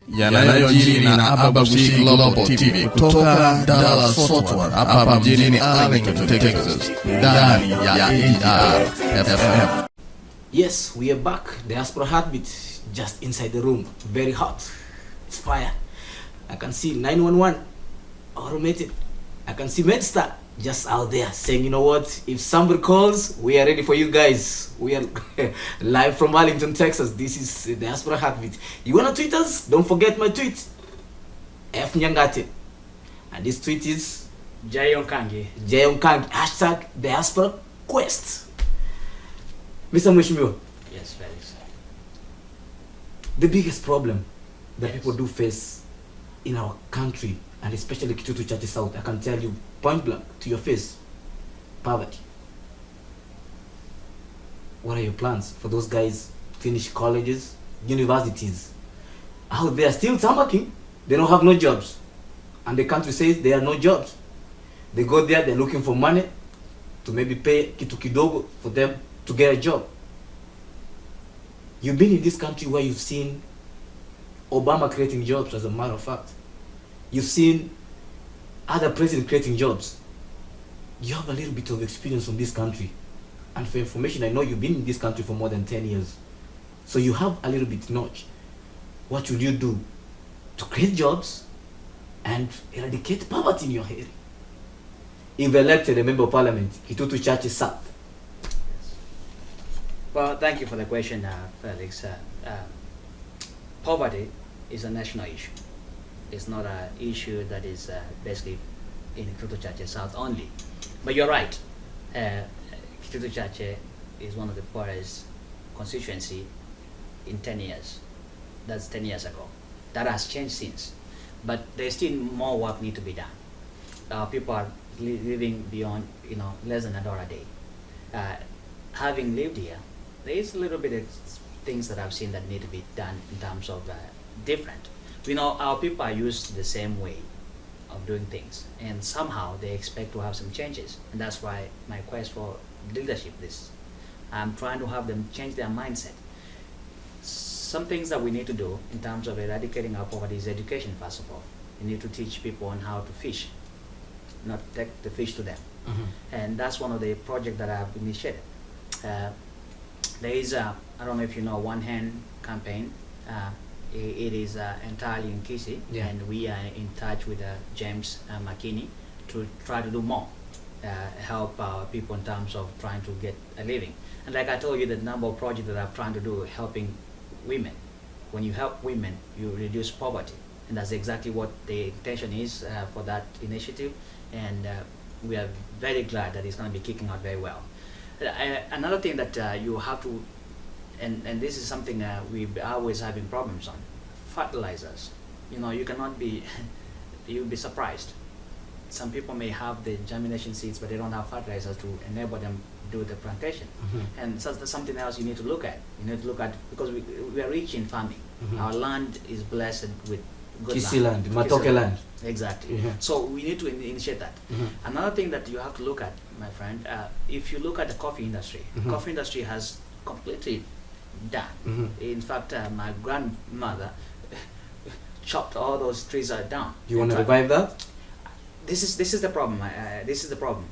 Yanayojiri na Abagushi Global TV kutoka Dallas Fort Worth hapa mjini Arlington, Texas, ndani ya AGR FM. Yes, we are back. Diaspora Heartbeat, just inside the room. Very hot. It's fire. I can see 911 automated. I can see MedStar just out there saying, what? If somebody calls, we are ready for you guys. We are live from Arlington, Texas. This is Diaspora Heartbeat. You wanna tweet us? Don't forget my tweet. F Nyangate. And this tweet is Nkangi. Hashtag Diaspora Quest. Mr. Mheshimiwa. Yes, Felix. The biggest problem that people do face in our country, and especially Kitutu Chache South, I can tell you point blank to your face, poverty. What are your plans for those guys? Finish colleges, universities, out there still working. They don't have no jobs, and the country says there are no jobs. They go there, they're looking for money to maybe pay kitu kidogo for them to get a job. You've been in this country where you've seen Obama creating jobs, as a matter of fact. You've seen other presidents creating jobs. You have a little bit of experience from this country. And for information, I know you've been in this country for more than 10 years. So you have a little bit knowledge. What will you do to create jobs and eradicate poverty in your area? If elected a member of parliament, Kitutu Chache South, Well, thank you for the question, Felix. Poverty is a national issue. It's not an issue that is basically in Kitutu Chache South only. But you're right. Kitutu Chache is one of the poorest constituency in 10 years. That's 10 years ago. That has changed since. But there's still more work need to be done. People are living beyond, less than $1 a day. Having lived here, there is a little bit of things that I've seen that need to be done in terms of different. We know our people are used to the same way of doing things, and somehow they expect to have some changes, and that's why my quest for leadership is I'm trying to have them change their mindset. Some things that we need to do in terms of eradicating our poverty is education, first of all. We need to teach people on how to fish, not take the fish to them. And that's one of the projects that I've initiated. There is I don't know if you know One Hand campaign. It is entirely in Kisi, and we are in touch with James McKinney to try to do more, help people in terms of trying to get a living. And like I told you, the number of projects that I'm trying to do, helping women. When you help women, you reduce poverty, and that's exactly what the intention is for that initiative. And we are very glad that it's going to be kicking out very well. Another thing that you have to, and this is something we always having problems on, fertilizers. You cannot be, you'll be surprised. Some people may have the germination seeds, but they don't have fertilizers to enable them to do the plantation. And so that's something else you need to look at. You need to look at, because we are rich in farming. Our land is blessed with good Kisi land, Matoke land. Exactly. So we need to initiate that. Another thing that you have to look at, my friend, if you look at the coffee industry, coffee industry has completely done. In fact, my grandmother chopped all those trees down. You want to revive that? This is the problem. This is the problem.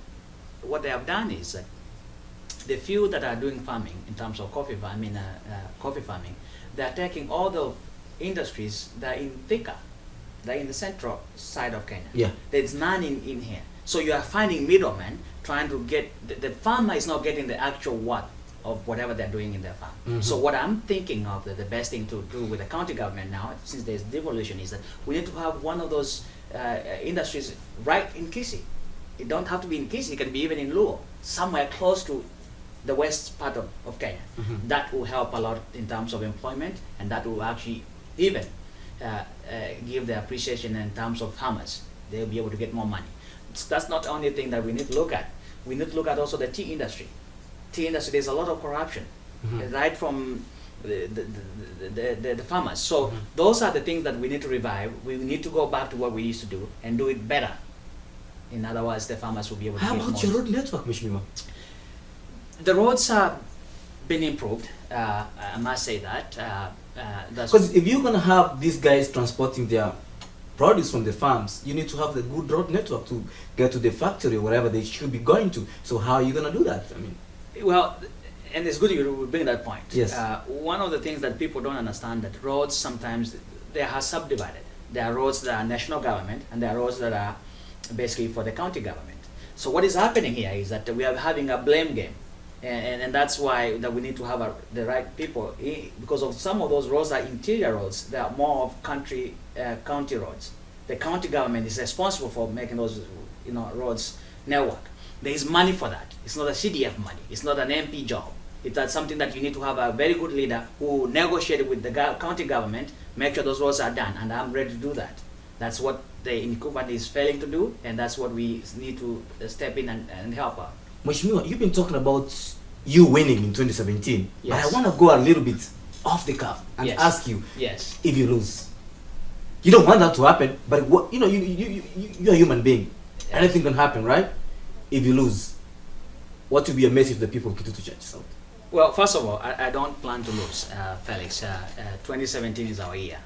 What they have done is the few that are doing farming in terms of coffee farming, they are taking all the industries that are in Thika, that are in the central side of Kenya. Yeah. There's none in here. So you are finding middlemen trying to get, the farmer is not getting the actual worth of whatever they're doing in their farm. So what I'm thinking of, the best thing to do with the county government now, since there's devolution, is that we need to have one of those industries right in Kisi. It don't have to be in Kisi, it can be even in Luo, somewhere close to the west part of Kenya. That will help a lot in terms of employment, and that will actually even give the appreciation in terms of farmers. They'll be able to get more money. That's not the only thing that we need to look at. We need to look at also the tea industry. Tea industry, there's a lot of corruption, right from the farmers. So those are the things that we need to revive. We need to go back to what we used to do and do it better. In other words, the farmers will be able to How give about more. your road network, Mheshimiwa? The roads have been improved. I must say that. Because if you're going to have these guys transporting their produce from the farms, you need to have the good road network to get to the factory or wherever they should be going to. So how are you going to do that? I mean, well, and it's good you bring that point. Yes. One of the things that people don't understand, that roads sometimes they are subdivided. There are roads that are national government, and there are roads that are basically for the county government. So what is happening here is that we are having a blame game. And that's why that we need to have the right people, because of some of those roads are interior roads. They are more of county roads. The county government is responsible for making those roads network. There is money for that. It's not a CDF money. It's not an MP job. It's something that you need to have a very good leader who negotiated with the county government, make sure those roads are done, and I'm ready to do that. That's what the incumbent is failing to do, and that's what we need to step in and help out. Mheshimiwa, you've been talking about you winning in 2017, Yes. but I want to go a little bit off the cuff and Yes. ask you Yes. if you lose. You don't want that to happen, but what, you're a human being. Anything can happen, right? If you lose, what will be your message to the people of Kitutu Church South? Well, first of all, I don't plan to lose, Felix. 2017 is our year.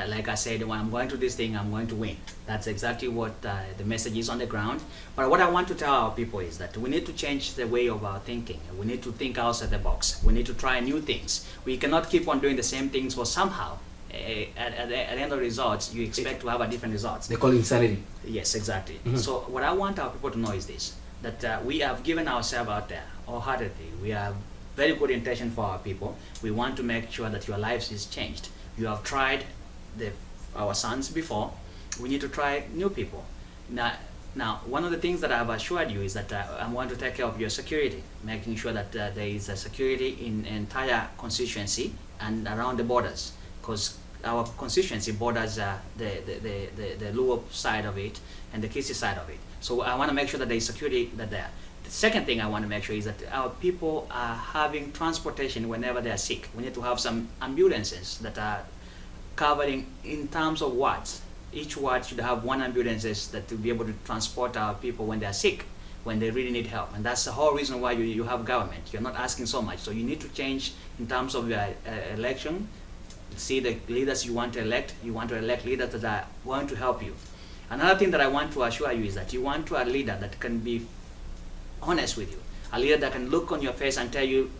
Like I said, when I'm going to this thing, I'm going to win. That's exactly what the message is on the ground. But what I want to tell our people is that we need to change the way of our thinking. We need to think outside the box. We need to try new things. We cannot keep on doing the same things, for somehow, at the end of the results, you expect to have a different results. They call it insanity. Yes, exactly. So what I want our people to know is this, that we have given ourselves out there wholeheartedly. We have very good intention for our people. We want to make sure that your lives is changed. You have tried our sons before. We need to try new people. Now, one of the things that I've assured you is that I want to take care of your security, making sure that there is a security in entire constituency and around the borders, because our constituency borders the Luo side of it and the Kisi side of it. So I want to make sure that there is security there. The second thing I want to make sure is that our people are having transportation whenever they are sick. We need to have some ambulances that are covering in terms of wards. Each ward should have one ambulances that will be able to transport our people when they are sick, when they really need help. And that's the whole reason why you have government. You're not asking so much. So you need to change in terms of your election. See the leaders you want to elect. You want to elect leaders that are going to help you. Another thing that I want to assure you is that you want a leader that can be honest with you. A leader that can look on your face and tell you,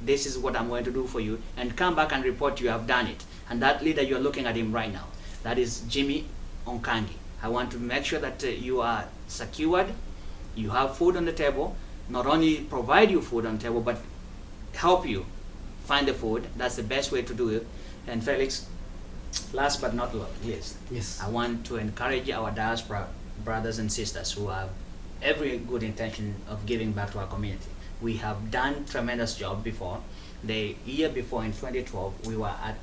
this is what I'm going to do for you, and come back and report you have done it. And that leader, you're looking at him right now. That is Jimmy Onkangi. I want to make sure that you are secured, you have food on the table, not only provide you food on the table, but help you find the food. That's the best way to do it. And Felix, last but not least, Yes. I want to encourage our diaspora brothers and sisters who have every good intention of giving back to our community. We have done tremendous job before. The year before, in 2012, we were at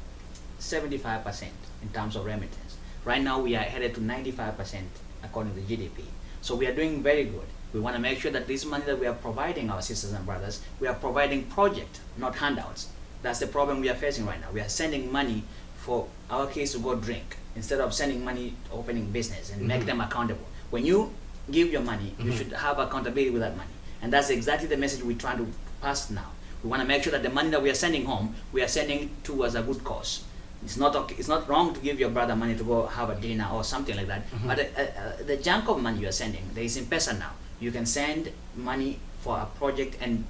75% in terms of remittance. Right now we are headed to 95% according to GDP. So we are doing very good. We want to make sure that this money that we are providing our sisters and brothers, we are providing project, not handouts. That's the problem we are facing right now. We are sending money for our kids to go drink instead of sending money to opening business and make them accountable. When you give your money, you should have accountability with that money. And that's exactly the message we're trying to pass now. We want to make sure that the money that we are sending home, we are sending towards a good cause. It's not okay, it's not wrong to give your brother money to go have a dinner or something like that. But the chunk of money you are sending, there is M-Pesa now. You can send money for a project and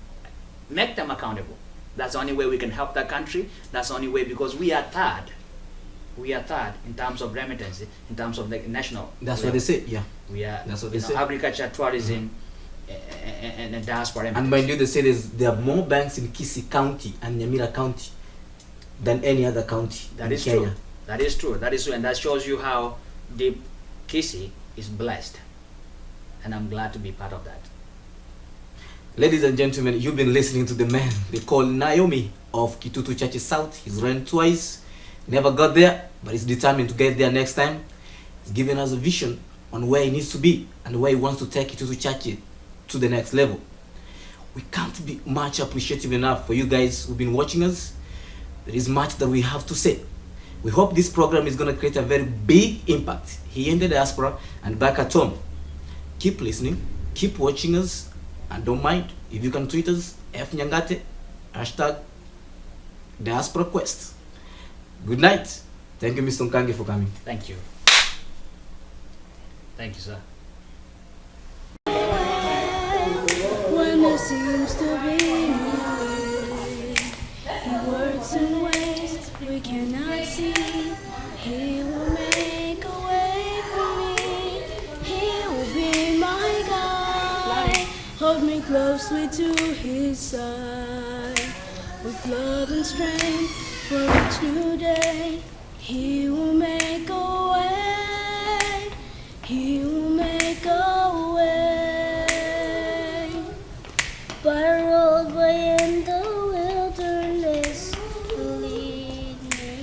make them accountable. That's the only way we can help that country. That's the only way, because we are third. We are third in terms of remittance, in terms of the national. That's what they say. Yeah. We are. That's what they say. Agriculture, tourism, and diaspora. And mind you, they say there are more banks in Kisi County and Nyamira County than any other county That in is Kenya. true. That is true. That is true, and that shows you how deep Kisi is blessed. And I'm glad to be part of that. Ladies and gentlemen, you've been listening to the man they call Naomi of Kitutu Church South. He's run twice, never got there, but he's determined to get there next time. He's given us a vision on where he needs to be and where he wants to take Kitutu Church to the next level. We can't be much appreciative enough for you guys who've been watching us. There is much that we have to say. We hope this program is going to create a very big impact here in the diaspora and back at home. Keep listening, keep watching us, and don't mind if you can tweet us #FNyangate #Diaspora Quest. Good night. Thank you, Mr. Nkangi, for coming. Thank you. Thank you, sir. When there seems to be no way, He works in ways we cannot see. He will make a way for me. He will be my guide. Hold me closely to His side. With love and strength for each new day, He will make a way. He will make a way. By a roadway in the wilderness, lead me.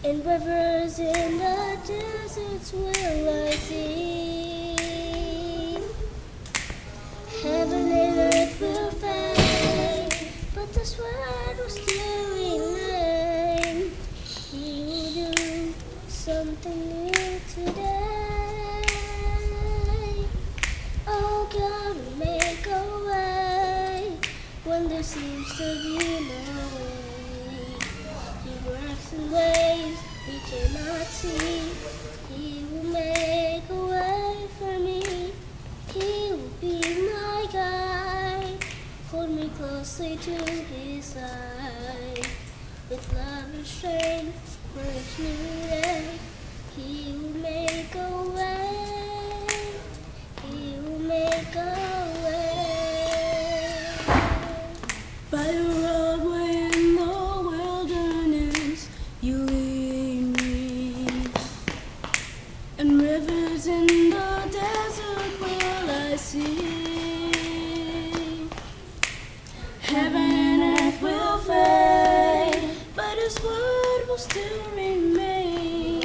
In rivers in the deserts will I see. Heaven and earth will fade, but this word will still remain. He will do something new today. Oh, God will make a way when there seems to be no way. He works in ways we cannot see. He will make a way for me. He will be my guide. Hold me closely to His side. With love and strength for each new day, He will make a way. He will make a way. in the desert will I see. Heaven and earth will fade, but His word will still remain.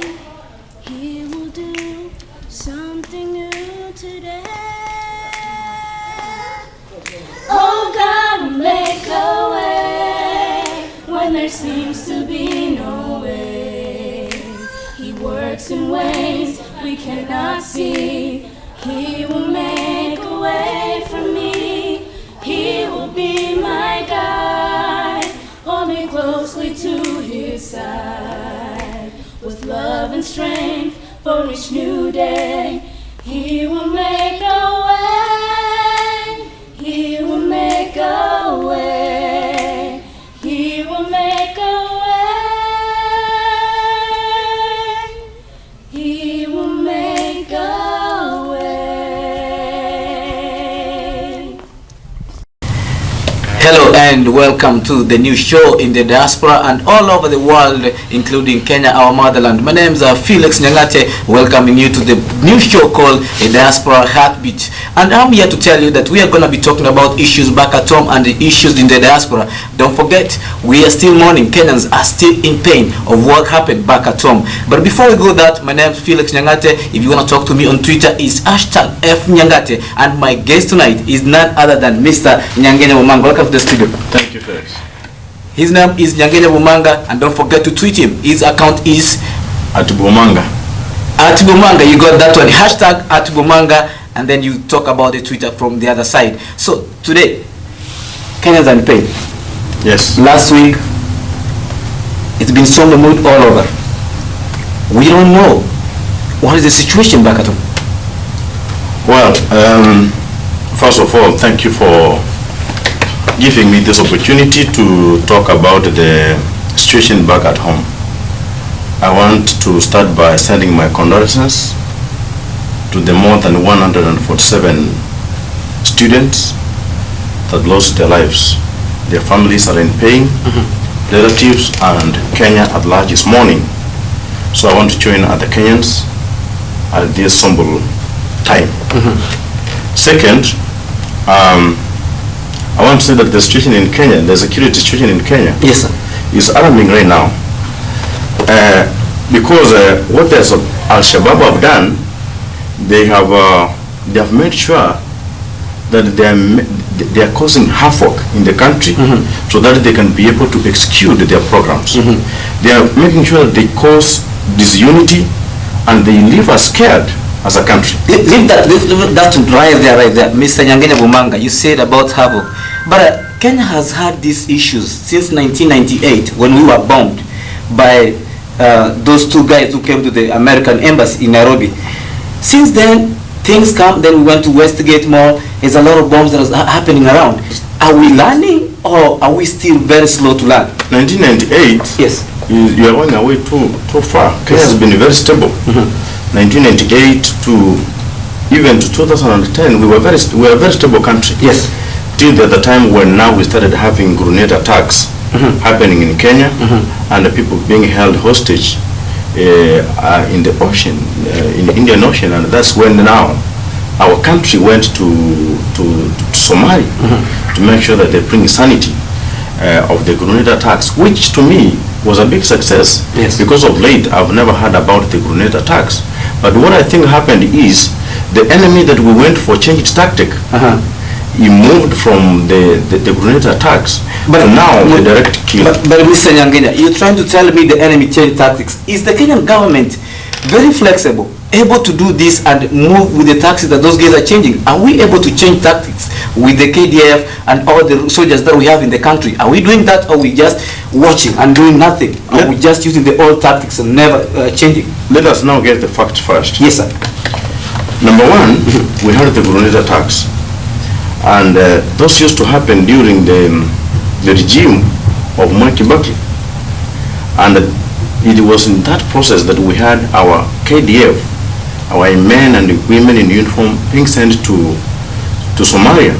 He will do something new today. Oh, God will make a way when there seems to be no way. He works in ways we cannot see. He will make a way for me. He will be my guide. Hold me closely to His side. With love and strength for each new day, He will make a way. He will make a way. He will make a way. He will make a way. Hello and welcome to the new show in the diaspora and all over the world, including Kenya, our motherland. My name is Felix Nyangate, welcoming you to the new show called A Diaspora Heartbeat. And I'm here to tell you that we are going to be talking about issues back at home and the issues in the diaspora. Don't forget, we are still mourning. Kenyans are still in pain of what happened back at home. But before we go that, my name is Felix Nyangate. If you want to talk to me on Twitter, it's #FNyangate. And my guest tonight is none other than Mr. Nyangenya Bumanga. Welcome to the studio. Thank you, Felix. His name is Nyangenya Bumanga, and don't forget to tweet him. His account is @Bumanga. @Bumanga. You got that one. #@Bumanga, and then you talk about the Twitter from the other side. So today, Kenyans are in pain. Yes. Last week, it's been somber mood all over. We don't know what is the situation back at home. Well, first of all, thank you for giving me this opportunity to talk about the situation back at home. I want to start by sending my condolences to the more than 147 students that lost their lives. Their families are in pain, relatives and Kenya at large is mourning. So I want to join other Kenyans at this somber time. Second, I want to say that the situation in Kenya, the security situation in Kenya, Yes, sir. is alarming right now. Because what the Al-Shabaab have done, they have made sure that they are causing havoc in the country so that they can be able to execute their programs. They are making sure that they cause disunity and they leave us scared as a country. Leave that right there. Mr. Nyangenya Bumanga, you said about havoc. But Kenya has had these issues since 1998 when we were bombed by those two guys who came to the American embassy in Nairobi. Since then, things come, then we went to Westgate Mall. There's a lot of bombs that are happening around. Are we learning or are we still very slow to learn? 1998, Yes. you are going away too far. Kenya has been very stable. 1998 to even to 2010, we were a very stable country. Yes. Till the time when now we started having grenade attacks happening in Kenya and the people being held hostage in the ocean, in the Indian Ocean, and that's when now our country went to Somalia to make sure that they bring sanity of the grenade attacks, which to me was a big success. Yes. Because of late I've never heard about the grenade attacks. But what I think happened is the enemy that we went for changed tactic. He moved from the grenade attacks But to now the direct kill. But Mr. Nyangenya, you're trying to tell me the enemy changed tactics. Is the Kenyan government very flexible, able to do this and move with the tactics that those guys are changing? Are we able to change tactics with the KDF and all the soldiers that we have in the country? Are we doing that, or we just watching and doing nothing? Are we just using the old tactics and never changing? Let us now get the facts first. Yes, sir. Number one, we had the grenade attacks, and those used to happen during the regime of Mwai Kibaki, and it was in that process that we had our KDF, our men and women in uniform, being sent to Somalia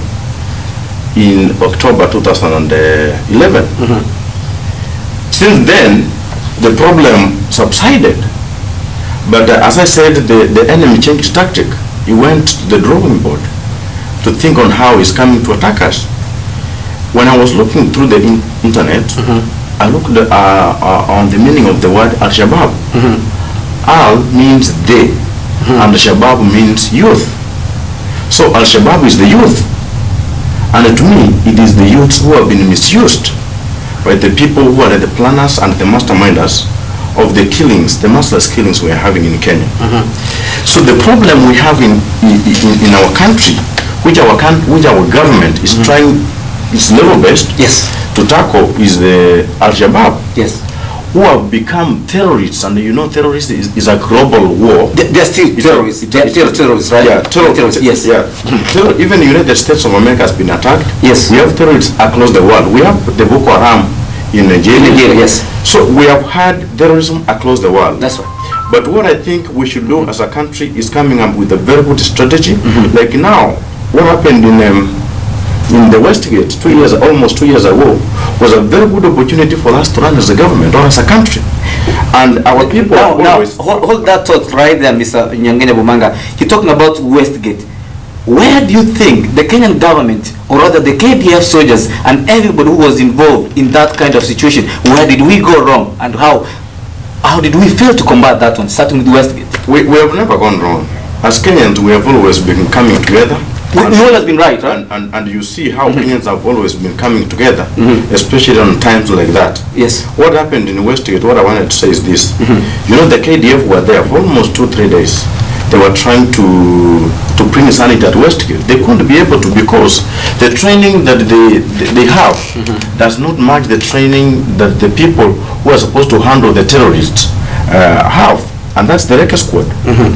in October 2011. Since then, the problem subsided, But as I said, the enemy changed tactic. He went to the drawing board to think on how he's coming to attack us. When I was looking through the internet, I looked on the meaning of the word Al-Shabaab. Al means they, and Shabab means youth. So Al-Shabaab is the youth. And to me, it is the youths who have been misused by the people who are the planners and the masterminders of the killings, the merciless killings we are having in Kenya. So the problem we have in our country, which our government is trying, is level-based, to tackle, is the Al-Shabaab. Who have become terrorists, and you know terrorists is a global war. They're still terrorists. They're terrorists, right? Yeah, terrorists. Yes. Yeah. Even the United States of America has been attacked. Yes. We have terrorists across the world. We have the Boko Haram in Nigeria. Yes. So we have had terrorism across the world. That's right. But what I think we should do as a country is coming up with a very good strategy. Like now, what happened in the Westgate almost 2 years ago was a very good opportunity for us to run as a government or as a country. And our people now hold that thought right there, Mr. Nyangene Bumanga. You're talking about Westgate. Where do you think the Kenyan government, or rather the KDF soldiers and everybody who was involved in that kind of situation, where did we go wrong, and how did we fail to combat that one, starting with Westgate? We have never gone wrong. As Kenyans, we have always been coming together. We all has been right, right? And you see how Kenyans have always been coming together, especially on times like that. Yes. What happened in Westgate, what I wanted to say is this. You know, the KDF were there for almost 2-3 days. They were trying to bring sanity at Westgate. They couldn't be able to, because the training that they have does not match the training that the people who are supposed to handle the terrorists have. And that's the Reka Squad.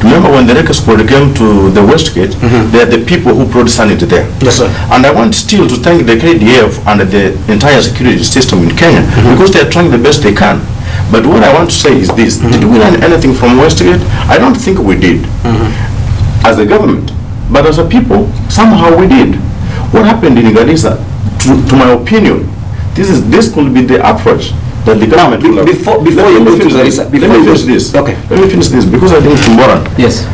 Remember when the Reka Squad came to the Westgate, they are the people who brought sanity there. Yes, sir. And I want still to thank the KDF and the entire security system in Kenya, because they are trying the best they can. But what I want to say is this: did we learn anything from Westgate? I don't think we did, as a government. But as a people, somehow we did. What happened in Garissa, to my opinion, this could be the approach that the government will have. Before you go to Garissa, let me finish this. Okay. Let me finish this, because I think it's important. Yes.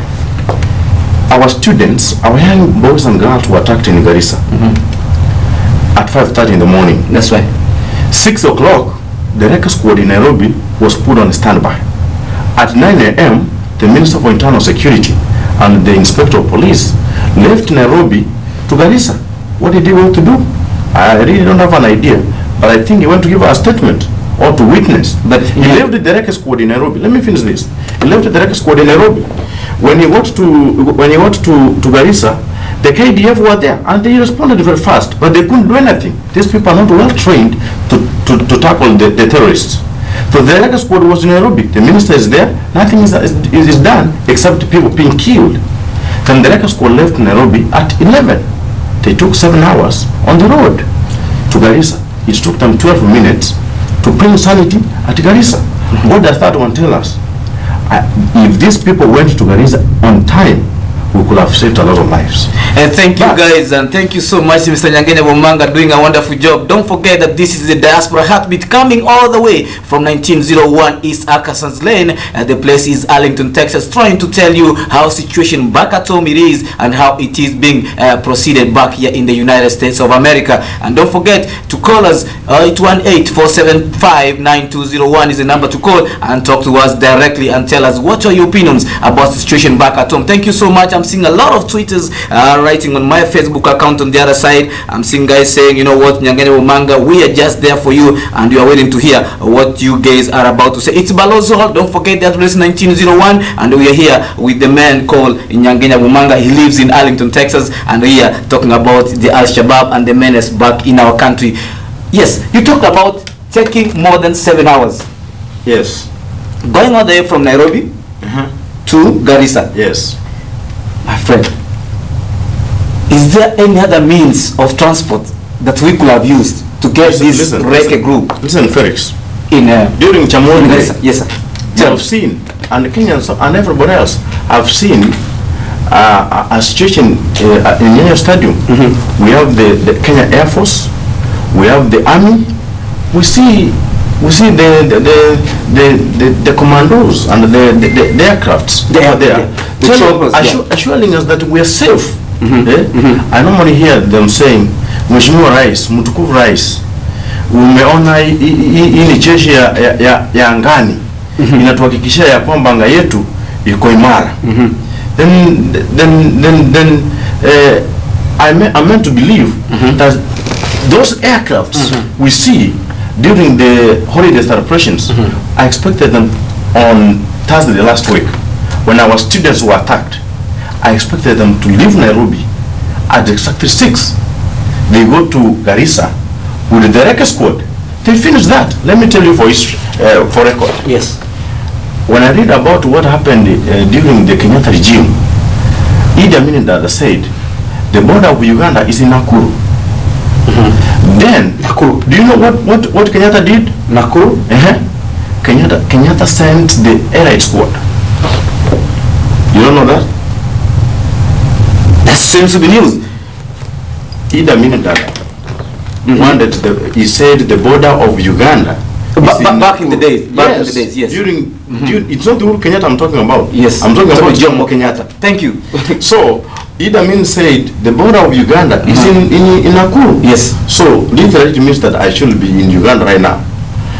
Our students, our young boys and girls were attacked in Garissa at 5:30 in the morning. That's right. 6 o'clock, the Reka Squad in Nairobi was put on standby. At 9 a.m., the Minister for Internal Security and the Inspector of Police left Nairobi to Garissa. What did he want to do? I really don't have an idea, but I think he went to give a statement or to witness. But he left the Reka Squad in Nairobi. Let me finish this. He left the Reka Squad in Nairobi. When he got to Garissa, the KDF were there and they responded very fast, but they couldn't do anything. These people are not well trained to tackle the terrorists. So the Reka Squad was in Nairobi. The minister is there. Nothing is done except people being killed. Then the Reka Squad left Nairobi at 11. They took 7 hours on the road to Garissa. It took them 12 minutes to bring sanity at Garissa. What does that one tell us? If these people went to Garissa on time, we could have saved a lot of lives. And thank you guys, and thank you so much, Mr. Nyangene Bumanga, doing a wonderful job. Don't forget that this is the Diaspora Heartbeat, coming all the way from 1901 East Arkansas Lane, and the place is Arlington, Texas, trying to tell you how situation back at home it is and how it is being proceeded back here in the United States of America. And don't forget to call us. 818-475-9201 is the number to call and talk to us directly and tell us what are your opinions about the situation back at home. Thank you so much. I'm seeing a lot of tweeters writing on my Facebook account on the other side. I'm seeing guys saying, you know what, Nyangene Bumanga, we are just there for you and we are waiting to hear what you guys are about to say. It's Balozo. Don't forget that address 1901, and we are here with the man called Nyangene Bumanga. He lives in Arlington, Texas, and we are talking about the Al-Shabaab and the menace back in our country. Yes, you talked about taking more than 7 hours. Yes. Going all the way from Nairobi to Garissa. Yes. My friend, is there any other means of transport that we could have used to get this Reke group? Listen, Felix. During Chamoni Day, yes, sir. I've seen, and the Kenyans and everybody else, I've seen a situation in Nyayo Stadium. We have the Kenya Air Force, we have the Army. We see we see the commandos and the aircrafts The over there, the choppers, assuring us that we are safe. I normally hear them saying, Mheshimiwa Rais, mtukufu Rais, umeona hii ni jeshi ya angani inatuhakikishia ya kwamba anga yetu iko imara. Then I meant to believe that those aircrafts we see during the holiday celebrations, I expected them on Thursday last week when our students were attacked. I expected them to leave Nairobi at exactly 6. They go to Garissa with the wreck squad. They finished that. Let me tell you for history, for record. Yes. When I read about what happened during the Kenyatta regime, Idi Amin Dada said the border of Uganda is in Nakuru. Then, Nakuru. Do you know what Kenyatta did? Nakuru? Kenyatta sent the air raid squad. You don't know that? That seems to be news. Idi Amin Dada wanted he said the border of Uganda. Back in the days. Back in the days, yes. During, it's not the Uhuru Kenyatta I'm talking about. Yes. I'm talking about Jomo Kenyatta. Thank you. So, Idi Amin said the border of Uganda is in Nakuru. Yes. So, literally it means that I should be in Uganda right now.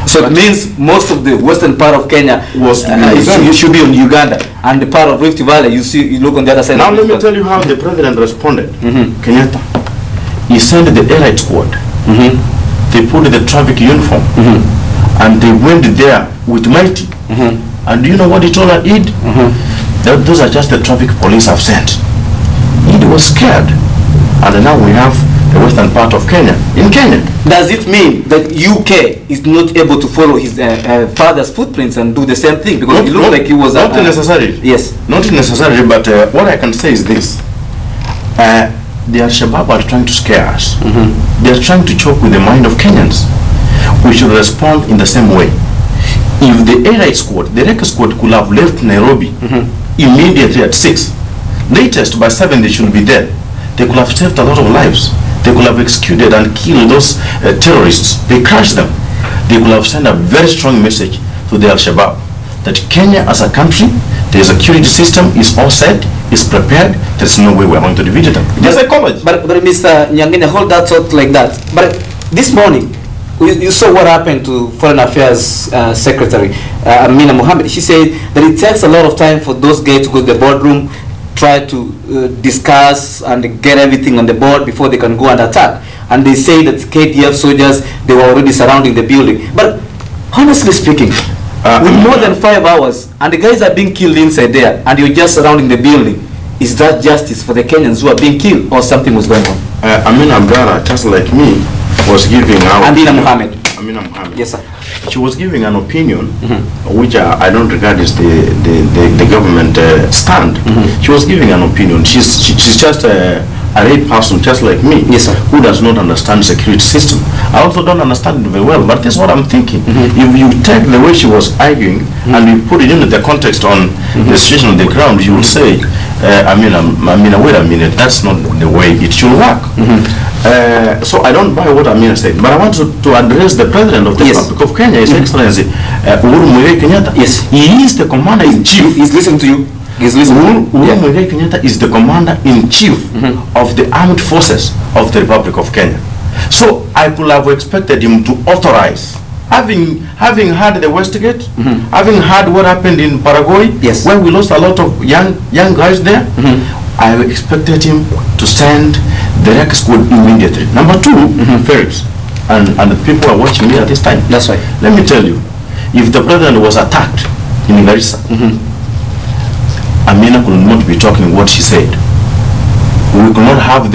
So it means most of the western part of Kenya Was you should be on Uganda, and the part of Rift Valley you look on the other side. Now let me tell you how the president responded. Kenyatta, he sent the air raid squad. They put the traffic uniform and they went there with mighty. And do you know what he told Id? That those are just the traffic police have sent. Id was scared, and now we have the western part of Kenya. In Kenya, Does it mean that UK is not able to follow his father's footprints and do the same thing? Because it looked like he was not necessarily. Yes. Not necessarily, but what I can say is this. The Al-Shabaab are trying to scare us. They are trying to choke with the mind of Kenyans. We should respond in the same way. If the air raid squad, the wreck squad could have left Nairobi immediately at 6, latest by 7 they should be there. They could have saved a lot of lives. They could have executed and killed those terrorists. They crushed them. They could have sent a very strong message to the Al-Shabaab that Kenya as a country, the security system is all set, is prepared, there's no way we're going to defeat them. Just like college. But Mr. Nyangene, hold that thought like that. But this morning, you saw what happened to Foreign Affairs Secretary Amina Mohammed. She said that it takes a lot of time for those guys to go to the boardroom, try to discuss and get everything on the board before they can go and attack. And they say that KDF soldiers, they were already surrounding the building. But honestly speaking, with more than 5 hours, and the guys are being killed inside there, and you're just surrounding the building, is that justice for the Kenyans who are being killed, or something was going on? Amina Abdallah, just like me, was giving out. Amina Mohammed. Amina Mohammed. Yes, sir. She was giving an opinion, which I don't regard as the government stand. She was giving an opinion. She's just a lay person, just like me, Yes, sir. who does not understand security system. I also don't understand it very well, but this is what I'm thinking. If you take the way she was arguing and you put it into the context on the situation on the ground, you will say, Amina, wait a minute, that's not the way it should work. So I don't buy what Amina said, but I want to address the President of the Republic of Kenya, His Excellency Uhuru Muigai Kenyatta. Yes. He is the Commander-in-Chief. He's listening to you. He's listening. Uhuru Muigai Kenyatta is the Commander-in-Chief of the Armed Forces of the Republic of Kenya. So I could have expected him to authorize, having heard the Westgate, having heard what happened in Paraguay, Yes. where we lost a lot of young guys there. I expected him to send the wreck squad immediately. Number two, Felix, and the people who are watching me at this time. That's right. Let me tell you, if the president was attacked in Garissa, Amina could not be talking what she said. We could not have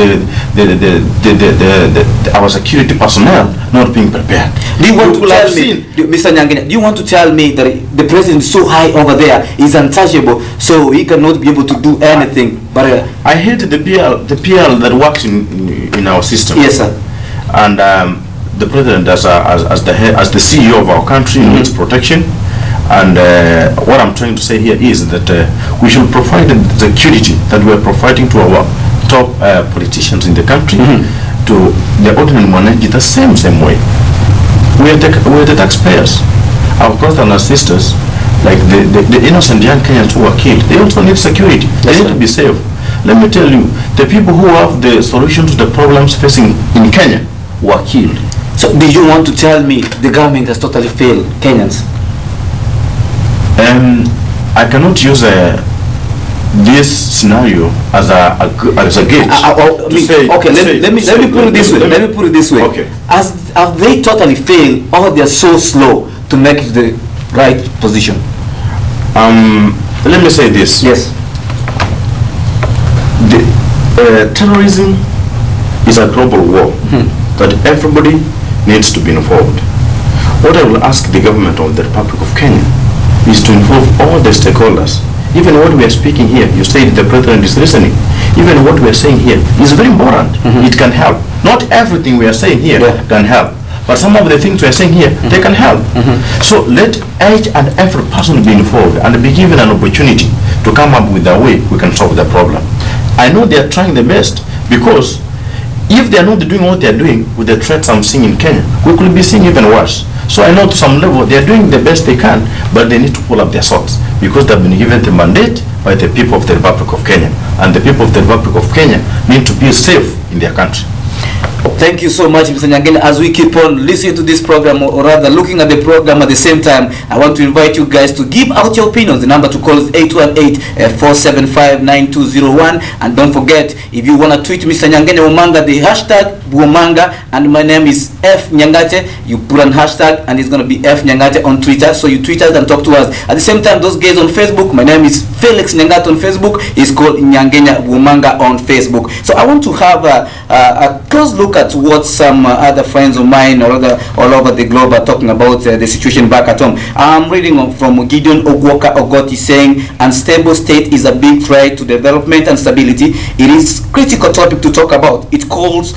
our security personnel not being prepared. Do you want to tell me, Mr. Nyangene, do you want to tell me that the president is so high over there, is untouchable, so he cannot be able to do anything? But I hate the PL that works in our system. Yes, sir. And the president, as the CEO of our country, needs protection. And what I'm trying to say here is that we should provide the security that we are providing to our top politicians in the country, to the ordinary mwananchi the same way. We are the taxpayers. Our brothers and our sisters, like the innocent young Kenyans who were killed, they also need security. They need to be safe. Let me tell you, the people who have the solution to the problems facing in Kenya were killed. So do you want to tell me the government has totally failed Kenyans? I cannot use this scenario as a gauge. Let me put it this way. Let me put it this way. Okay. Have they totally failed, or they are so slow to make it the right position? Let me say this. Yes. Terrorism is a global war that everybody needs to be involved. What I will ask the government of the Republic of Kenya is to involve all the stakeholders. Even what we are speaking here, you said the president is listening. Even what we are saying here is very important. It can help. Not everything we are saying here can help, but some of the things we are saying here, they can help. So let each and every person be involved and be given an opportunity to come up with a way we can solve the problem. I know they are trying their best, because if they are not doing what they are doing with the threats I'm seeing in Kenya, we could be seeing even worse. So I know to some level they are doing the best they can, but they need to pull up their socks, because they have been given the mandate by the people of the Republic of Kenya, and the people of the Republic of Kenya need to be safe in their country. Thank you so much, Mr. Nyangene. As we keep on listening to this program, or rather looking at the program at the same time, I want to invite you guys to give out your opinions. The number to call is 818-475-9201. And don't forget, if you want to tweet Mr. Nyangene Womanga, the hashtag Womanga, and my name is F Nyangate. You put an hashtag and it's going to be F Nyangate on Twitter. So you tweet us and talk to us. At the same time, those guys on Facebook, my name is Felix Nyangate on Facebook. It's called Nyangene Womanga on Facebook. So I want to have a close look at what some other friends of mine or other all over the globe are talking about the situation back at home. I'm reading from Gideon Ogwoka Ogoti saying, unstable state is a big threat to development and stability. It is critical topic to talk about. It calls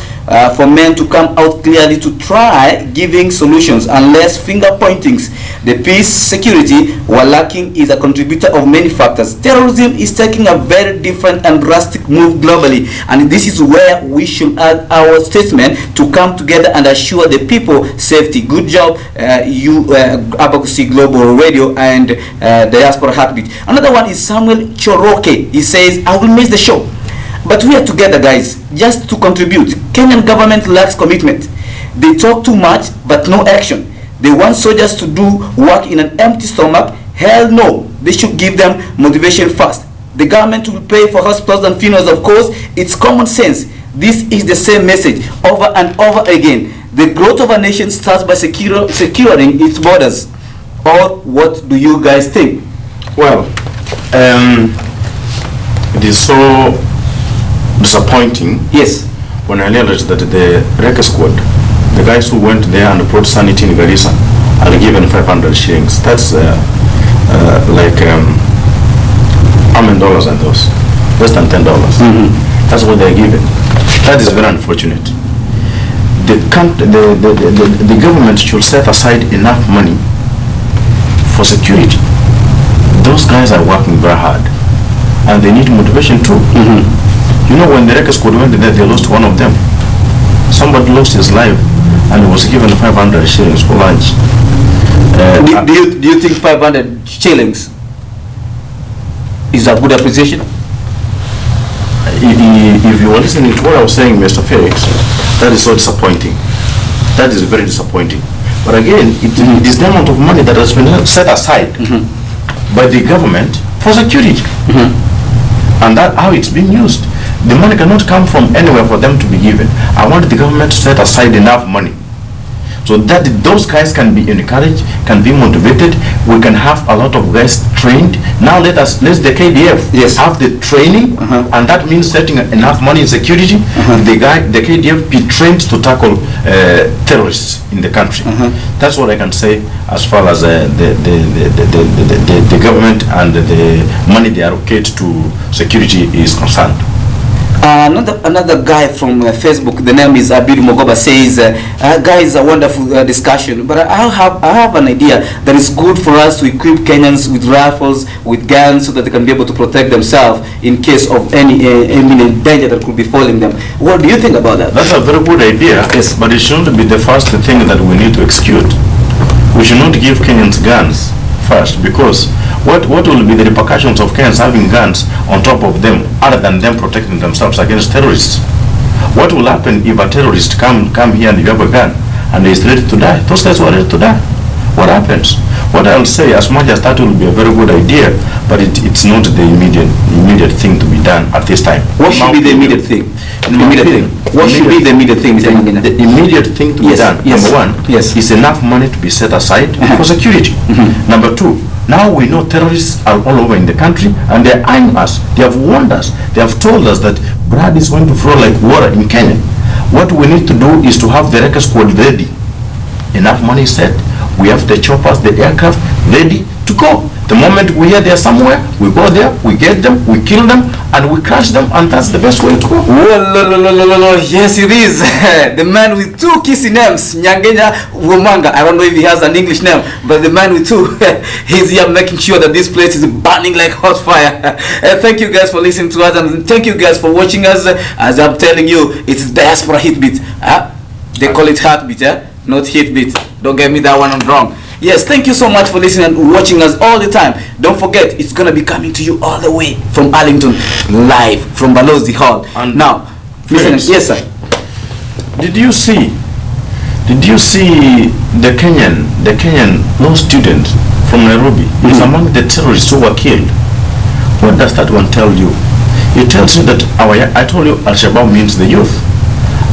for men to come out clearly to try giving solutions and less finger pointings. The peace security we're lacking is a contributor of many factors. Terrorism is taking a very different and drastic move globally, and this is where we should add our statement to come together and assure the people safety. Good job, Abakusi Global Radio and Diaspora Heartbeat. Another one is Samuel Choroke. He says, I will miss the show, but we are together, guys, just to contribute. Kenyan government lacks commitment. They talk too much, but no action. They want soldiers to do work in an empty stomach. Hell no. They should give them motivation first. The government will pay for hospitals and funerals, of course. It's common sense. This is the same message over and over again. The growth of a nation starts by securing its borders. Or what do you guys think? Well, it is so disappointing. Yes. When I realized that the Reka squad, the guys who went there and brought sanity in Garissa, are given 500 shillings. That's like almond dollars and those, less than $10. That's what they're given. That is very unfortunate. The government should set aside enough money for security. Those guys are working very hard, and they need motivation too. You know, when the Reka squad went there, they lost one of them. Somebody lost his life, and he was given 500 shillings for lunch. Do you think 500 shillings is a good appreciation? If you were listening to what I was saying, Mr. Felix, that is so disappointing. That is very disappointing. But again, it is the amount of money that has been set aside by the government for security. And that's how it's being used. The money cannot come from anywhere for them to be given. I want the government to set aside enough money so that those guys can be encouraged, can be motivated. We can have a lot of guys trained. Now let the KDF have the training, and that means setting enough money in security. The KDF be trained to tackle terrorists in the country. That's what I can say as far as the government and the money they allocate to security is concerned. Another guy from Facebook, the name is Abid Mogoba, says, guys, a wonderful discussion, but I have an idea that it's good for us to equip Kenyans with rifles, with guns, so that they can be able to protect themselves in case of any imminent danger that could be falling them. What do you think about that? That's a very good idea, yes, but it shouldn't be the first thing that we need to execute. We should not give Kenyans guns first, because what will be the repercussions of Kenyans having guns on top of them, other than them protecting themselves against terrorists? What will happen if a terrorist come here and you have a gun and he is ready to die? Those guys were ready to die. What happens? What I'll say, as much as that will be a very good idea, but it's not the immediate thing to be done at this time. What should be the immediate thing? What should be the immediate thing, Mr. Mangena? The immediate thing to be done, number one, is enough money to be set aside for security. Number two, now we know terrorists are all over in the country and they're eyeing us. They have warned us. They have told us that blood is going to flow like water in Kenya. What we need to do is to have the wrecker squad ready. Enough money set. We have the choppers, the aircraft ready to go. The moment we hear they're somewhere, we go there, we get them, we kill them, and we crush them, and that's the best way to go. Yes, it is. The man with two kissy names, Nyangenya Womanga. I don't know if he has an English name, but the man with two, he's here making sure that this place is burning like hot fire. Thank you guys for listening to us, and thank you guys for watching us. As I'm telling you, it's Diaspora Hit Beat. They call it Heartbeat, not Hit Beat. Don't get me that one wrong. Yes, thank you so much for listening and watching us all the time. Don't forget, it's gonna be coming to you all the way from Arlington, live from Balozi Hall. And now, yes, sir. Did you see the Kenyan law student from Nairobi? Is among the terrorists who were killed. What does that one tell you? It tells you that I told you Al-Shabaab means the youth.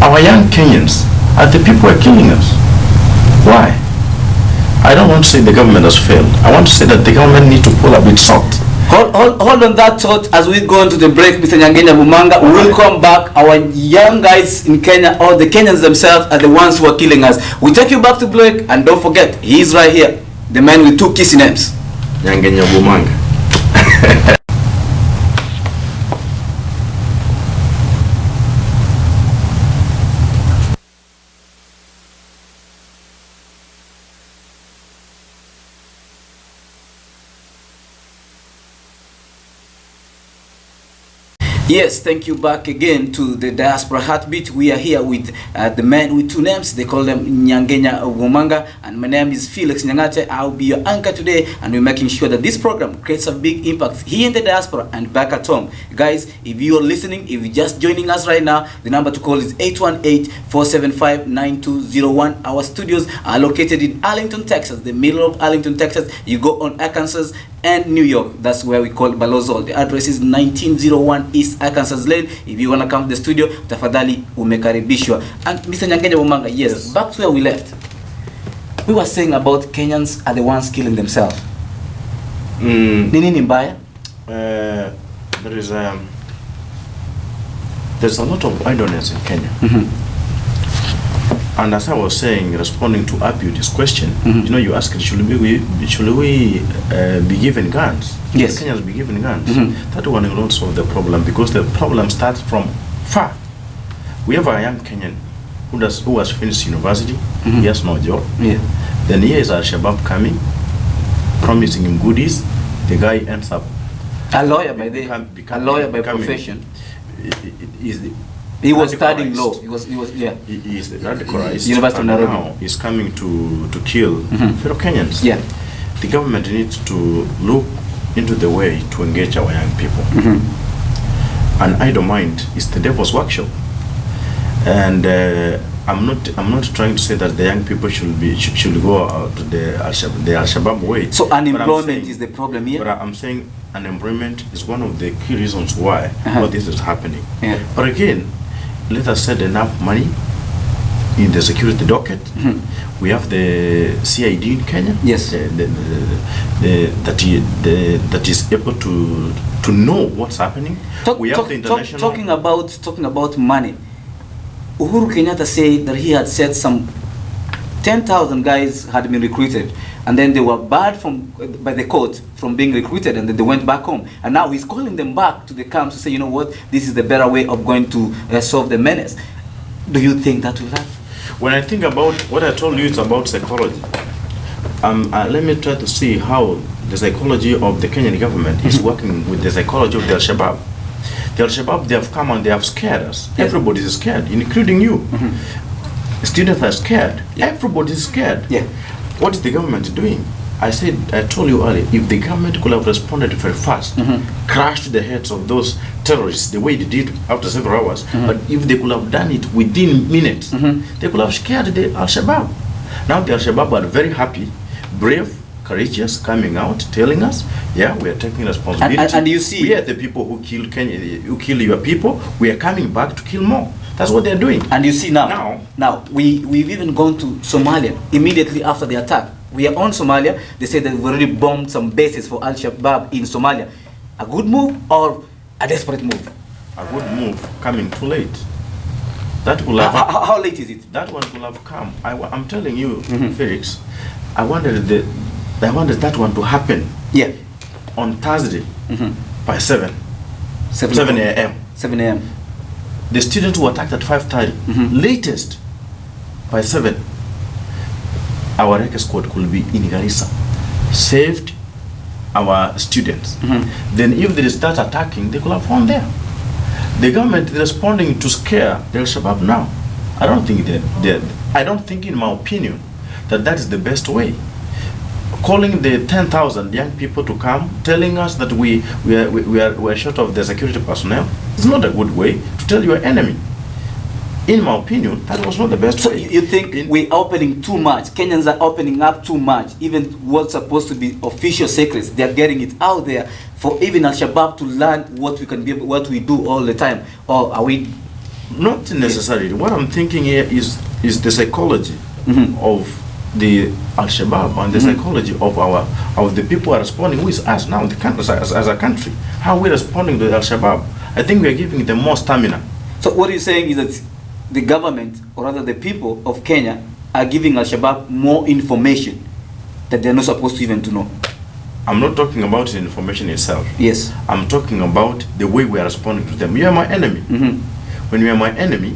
Our young Kenyans are the people who are killing us. Why? I don't want to say the government has failed. I want to say that the government needs to pull up its salt. Hold on that thought as we go into the break, Mr. Nyangenya Bumanga. We will come back. Our young guys in Kenya, or the Kenyans themselves, are the ones who are killing us. We take you back to break, and don't forget, he's right here. The man with two kissy names. Nyangenya Bumanga. Yes, thank you back again to the Diaspora Heartbeat. We are here with the man with two names. They call them Nyangenya Womanga, and my name is Felix Nyangate. I'll be your anchor today, and we're making sure that this program creates a big impact here in the diaspora and back at home. Guys, if you're listening, if you're just joining us right now, the number to call is 818-475-9201. Our studios are located in Arlington, Texas, the middle of Arlington, Texas. You go on Arkansas and New York. That's where we call Balozol. The address is 1901 East Arkansas Lane. If you want to come to the studio, tafadhali umekaribishwa. And Mr. Nyangenya Womanga, yes, back to where we left. We were saying about Kenyans are the ones killing themselves. Nini mbaya? There's a lot of idleness in Kenya. And as I was saying, responding to Abu's question, you know, you asked, should we be given guns? Yes. Kenyans be given guns. That one will not solve the problem, because the problem starts from far. We have a young Kenyan who has finished university. He has no job. Yeah. Then here is Al-Shabaab coming, promising him goodies. The guy ends up a lawyer by profession. He was studying law. He is radicalized. University of Nairobi. Now he's coming to kill fellow Kenyans. Yeah. The government needs to look into the way to engage our young people. An idle mind is the devil's workshop. And I'm not trying to say that the young people should go out to the Al-Shabaab way. So unemployment is the problem here? But I'm saying unemployment is one of the key reasons why all this is happening. Yeah. But again, let us set enough money in the security docket. We have the CID in Kenya. Yes. That is able to know what's happening. We have the international. Talking about money. Uhuru Kenyatta said that he had set some 10,000 guys had been recruited, and then they were barred by the court from being recruited, and then they went back home. And now he's calling them back to the camps to say, you know what, this is the better way of going to solve the menace. Do you think that will happen? When I think about what I told you, it's about psychology. Let me try to see how the psychology of the Kenyan government is working with the psychology of the Al-Shabaab. The Al-Shabaab, they have come and they have scared us. Yes. Everybody is scared, including you. Students are scared. Yeah. Everybody is scared. Yeah. What is the government doing? I told you earlier, if the government could have responded very fast, crushed the heads of those terrorists the way they did after several hours, but if they could have done it within minutes, they could have scared the Al-Shabaab. Now the Al-Shabaab are very happy, brave, courageous, coming out, telling us, yeah, we are taking responsibility. And you see, we are the people who killed Kenya, who kill your people. We are coming back to kill more. That's what they're doing. And you see now we've even gone to Somalia immediately after the attack. We are on Somalia. They say that we've already bombed some bases for Al-Shabaab in Somalia. A good move or a desperate move? A good move coming too late. That will have how late is it? That one will have come. I'm telling you, Felix, I wanted that one to happen. Yeah. On Thursday by 7 a.m. 7 a.m. The students were attacked at 5:30. Latest by 7. Our REC squad could be in Garissa, saved our students. Then if they start attacking, they could have gone there. The government is responding to scare the Al-Shabaab now. I don't think in my opinion, that is the best way. Calling the 10,000 young people to come, telling us that we are short of the security personnel, is not a good way to tell your enemy. In my opinion, that was not the best way. You think we're opening too much? Kenyans are opening up too much. Even what's supposed to be official secrets, they're getting it out there for even Al-Shabaab to learn what what we do all the time. Or are we? Not necessarily. What I'm thinking here is the psychology of the Al-Shabaab and the psychology of the people who are responding with us now, as a country. How we're responding to Al-Shabaab. I think we're giving them more stamina. So what you're saying is that the government, or rather the people of Kenya, are giving Al-Shabaab more information that they're not supposed to even to know. I'm not talking about the information itself. Yes. I'm talking about the way we are responding to them. You are my enemy. When you are my enemy,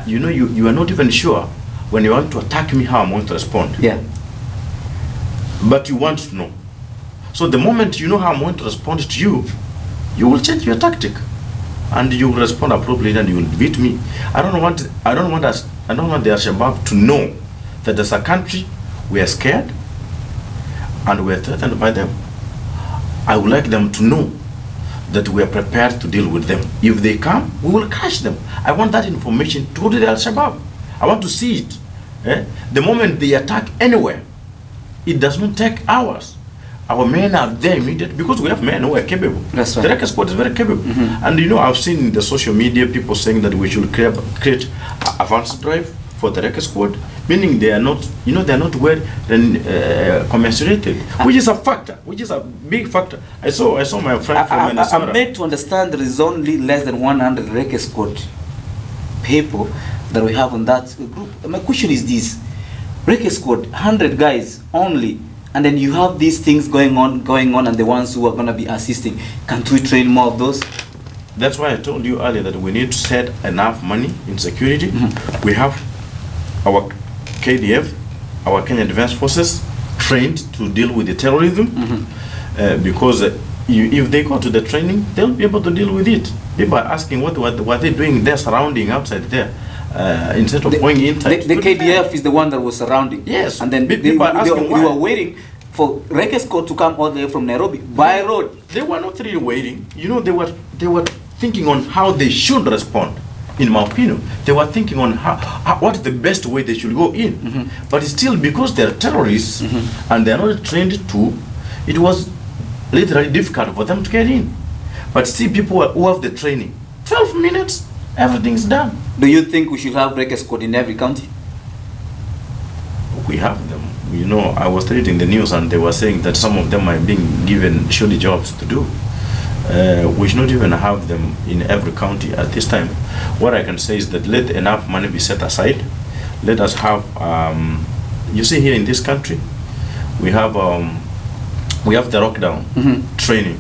you are not even sure when you want to attack me how I'm going to respond. Yeah. But you want to know. So the moment you know how I'm going to respond to you, you will change your tactic. And you will respond appropriately, and you will beat me. I don't want the Al-Shabaab to know that as a country we are scared and we are threatened by them. I would like them to know that we are prepared to deal with them. If they come, we will crush them. I want that information to go to the Al-Shabaab. I want to see it. The moment they attack anywhere, it does not take hours. Our men are there immediately because we have men who are capable. That's right. The REC squad is very capable. And I've seen in the social media people saying that we should create a advanced drive for the REC squad, meaning they are not, they are not well commensurated, which is a factor, which is a big factor. I saw my friend from Minnesota. I'm made to understand there is only less than 100 REC squad people that we have on that group. My question is this: REC squad, 100 guys only. And then you have these things going on, and the ones who are going to be assisting. Can't we train more of those? That's why I told you earlier that we need to set enough money in security. We have our KDF, our Kenya Defense Forces, trained to deal with the terrorism. Because if they go to the training, they'll be able to deal with it. People are asking what they're doing there, surrounding outside there. Instead of going inside. The KDF is the one that was surrounding. Yes. And then we were waiting for REC squad to come all the way from Nairobi by road. They were not really waiting. They were thinking on how they should respond. In my opinion, they were thinking on what is the best way they should go in. But still, because they are terrorists and they are not trained to, it was literally difficult for them to get in. But see, people who have the training, 12 minutes, everything's done. Do you think we should have REC squad in every county? We have them. I was reading the news and they were saying that some of them are being given shoddy jobs to do. We should not even have them in every county at this time. What I can say is that let enough money be set aside let us have, you see here in this country, we have the lockdown training,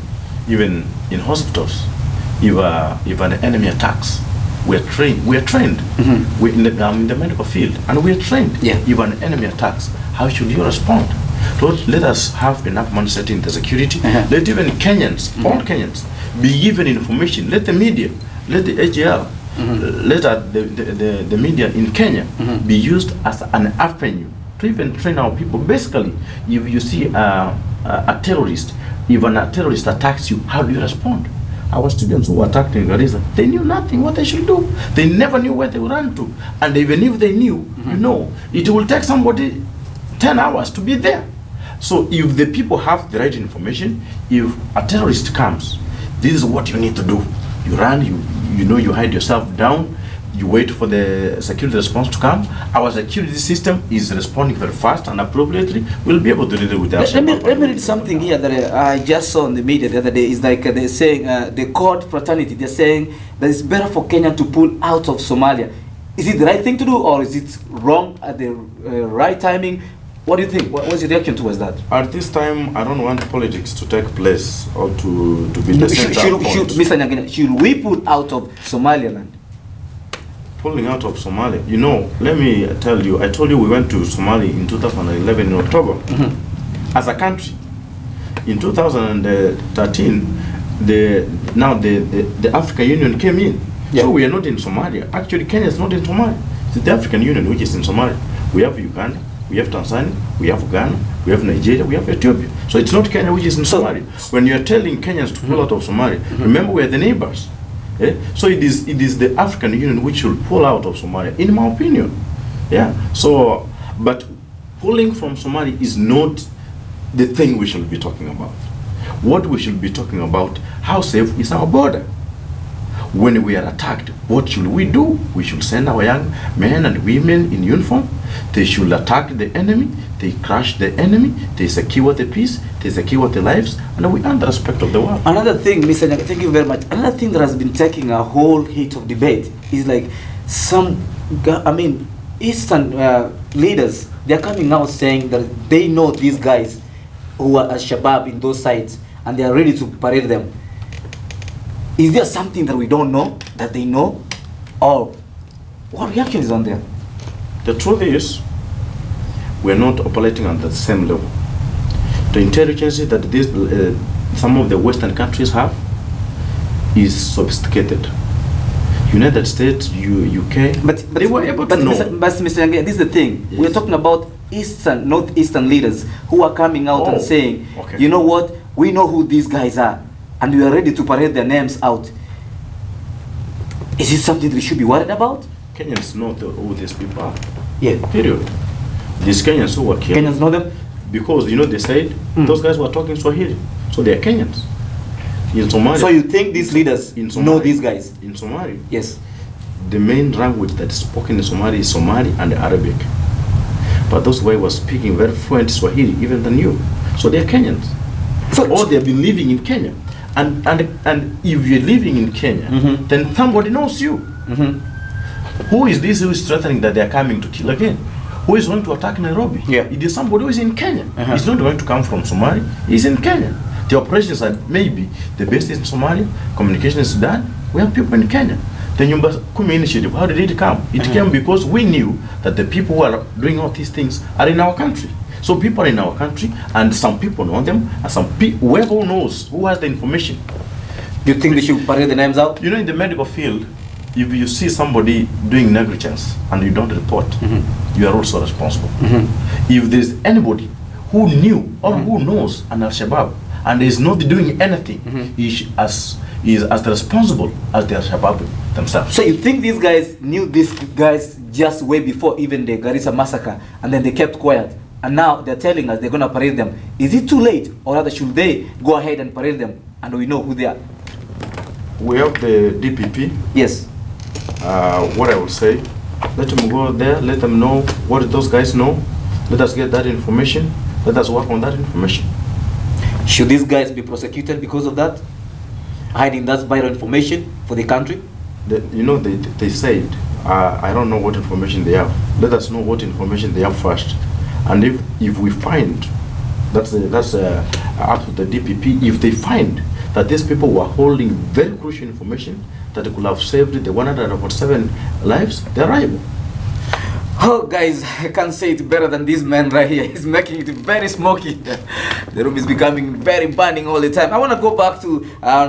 even in hospitals. If an enemy attacks, we are trained. We I'm in the medical field, and we are trained. Yeah. If an enemy attacks, how should you respond? Let us have enough money setting the security. Let even Kenyans, all Kenyans, be given information. Let the media, let the AGL, let the media in Kenya be used as an avenue to even train our people. Basically, if you see a terrorist, if a terrorist attacks you, how do you respond? Our students who were attacked in Garissa, they knew nothing what they should do. They never knew where they would run to. And even if they knew, you know, it will take somebody 10 hours to be there. So if the people have the right information, if a terrorist comes, this is what you need to do. You run, you know, you hide yourself down, you wait for the security response to come. Our security system is responding very fast and appropriately. We'll be able to deal with that. Let me read something here that I just saw on the media the other day. It's like they're saying, the court fraternity, they're saying that it's better for Kenya to pull out of Somalia. Is it the right thing to do, or is it wrong at the right timing? What do you think? What's your reaction towards that? At this time, I don't want politics to take place or to be the center point. Mr. Nyangena, should we pull out of Somaliland? Pulling out of Somalia, you know, let me tell you, I told you we went to Somalia in 2011 in October as a country. In 2013, the African Union came in. Yeah. So we are not in Somalia. Actually, Kenya is not in Somalia. It's the African Union which is in Somalia. We have Uganda, we have Tanzania, we have Ghana, we have Nigeria, we have Ethiopia. So it's not Kenya which is in Somalia. When you are telling Kenyans to pull out of Somalia, remember we are the neighbors. So it is the African Union which should pull out of Somalia, in my opinion. Yeah. So, but pulling from Somalia is not the thing we should be talking about. What we should be talking about, how safe is our border? When we are attacked, what should we do? We should send our young men and women in uniform. They should attack the enemy. They crush the enemy. They secure the peace. They secure the lives, and we earn the respect of the world. Another thing, Mr. Nyangena, thank you very much. Another thing that has been taking a whole heat of debate is like Eastern leaders, they're coming out saying that they know these guys who are Al-Shabaab in those sites, and they are ready to parade them. Is there something that we don't know, that they know? Or what reaction is on there? The truth is, we're not operating at the same level. The intelligence that some of the Western countries have is sophisticated. United States, UK, but they were able to know. Mr. Nyangena, this is the thing. Yes. We're talking about Northeastern leaders who are coming out and saying, okay, you know what, we know who these guys are, and we are ready to parade their names out. Is it something that we should be worried about? Kenyans know who these people are. Yeah. Period. These Kenyans who were killed. Kenyans know them? Because, you know, they said those guys were talking Swahili. So they are Kenyans. In Somalia. So you think these leaders know these guys? In Somalia. Yes. The main language that is spoken in Somalia is Somali and Arabic. But those guys were speaking very fluent Swahili, even than you. So they are Kenyans. Or they have been living in Kenya. And if you're living in Kenya, then somebody knows you. Who is this who is threatening that they are coming to kill again? Who is going to attack Nairobi? Yeah. It is somebody who is in Kenya. He's not going to come from Somalia. He's in Kenya. The operations are maybe the best in Somalia. Communication is done. We have people in Kenya. The Nyumba Kumi initiative, how did it come? It came because we knew that the people who are doing all these things are in our country. So people are in our country, and some people know them, and some people, whoever knows, who has the information. Do you think they should parade the names out? You know, in the medical field, if you see somebody doing negligence and you don't report, you are also responsible. If there's anybody who knew or who knows an Al-Shabaab and is not doing anything, he is as responsible as the Al-Shabaab themselves. So you think these guys knew these guys just way before even the Garissa massacre, and then they kept quiet, and now they're telling us they're going to parade them? Is it too late, or rather should they go ahead and parade them and we know who they are? We have the DPP. Yes. What I will say, let them go there, let them know what those guys know. Let us get that information. Let us work on that information. Should these guys be prosecuted because of that? Hiding that vital information for the country? You know, they said, I don't know what information they have. Let us know what information they have first. And if we find, that's up to the DPP, if they find that these people were holding very crucial information that could have saved the 147 lives, they're liable. Oh, guys, I can't say it better than this man right here. He's making it very smoky. The room is becoming very burning all the time. I want to go back to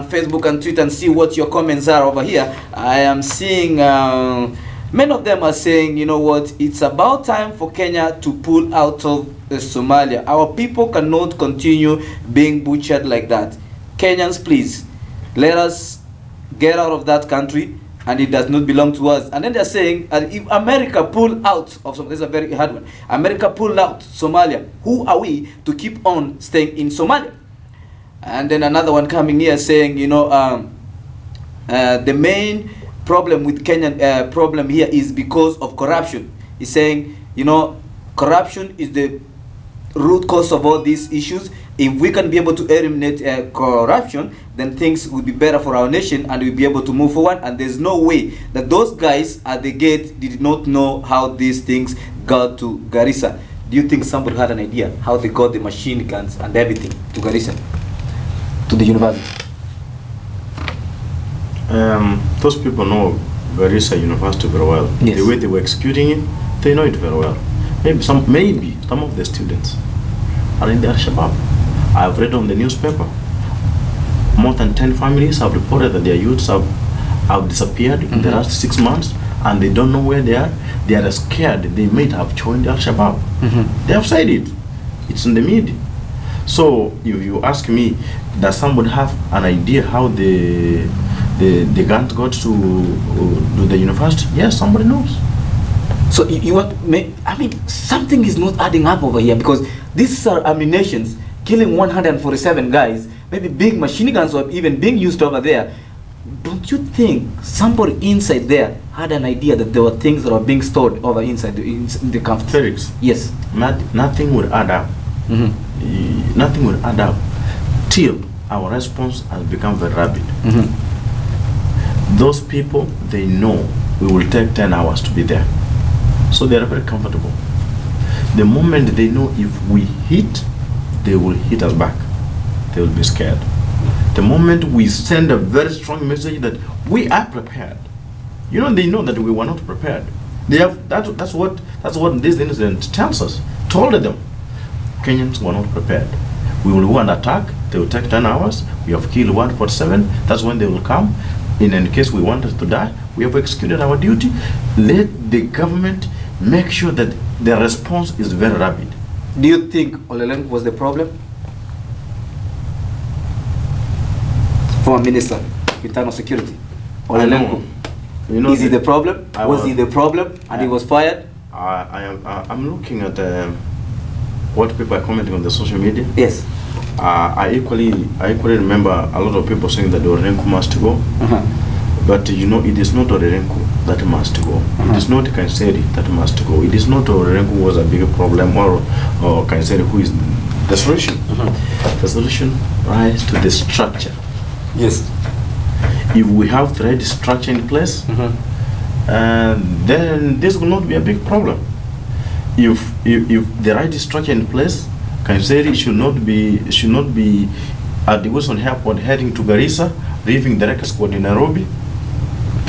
Facebook and Twitter and see what your comments are over here. I am seeing many of them are saying, you know what, it's about time for Kenya to pull out of Somalia. Our people cannot continue being butchered like that. Kenyans, please, let us get out of that country, and it does not belong to us. And then they're saying, if America pull out of Somalia, this is a very hard one. America pull out Somalia, who are we to keep on staying in Somalia? And then another one coming here saying, you know, the main problem with Kenyan problem here is because of corruption. He's saying, you know, corruption is the root cause of all these issues. If we can be able to eliminate corruption, then things will be better for our nation and we'll be able to move forward. And there's no way that those guys at the gate did not know how these things got to Garissa. Do you think somebody had an idea how they got the machine guns and everything to Garissa, to the university? Those people know Garissa University very well. Yes. The way they were executing it, they know it very well. Maybe some of the students are in the Al-Shabaab. I've read on the newspaper, more than 10 families have reported that their youths have disappeared in the last 6 months, and they don't know where they are. They are scared they might have joined the Al-Shabaab. They have said it. It's in the media. So if you ask me, does somebody have an idea how the guns got to the university? Yes, somebody knows. So you want, I mean, something is not adding up over here, because these are ammunitions killing 147 guys, maybe big machine guns or even being used over there. Don't you think somebody inside there had an idea that there were things that were being stored over inside the camp? Felix, yes. Nothing would add up. Nothing would add up till our response has become very rapid. Those people, they know we will take 10 hours to be there. So they are very comfortable. The moment they know if we hit, they will hit us back. They will be scared. The moment we send a very strong message that we are prepared, you know, they know that we were not prepared. They have that's what this incident tells us. Told them, Kenyans were not prepared. We will go and attack. They will take 10 hours. We have killed 147. That's when they will come. In any case we want us to die, we have executed our duty. Let the government make sure that the response is very rapid. Do you think Olelenku was the problem? Former Minister of Internal Security. Olelenku. You know, is he the problem? Was he the problem and he was fired? I'm looking at what people are commenting on the social media. Yes. I equally remember a lot of people saying that the Olelenku must go. But you know, it is not Olelenku that must go. It is not Kanseri that must go. It is not Olelenku who was a bigger problem or Kanseri who is the solution. The solution lies to the structure. Yes. If we have the right structure in place, then this will not be a big problem. If the right structure in place, Kanseri should not be at the Wilson Airport heading to Garissa, leaving the record squad in Nairobi.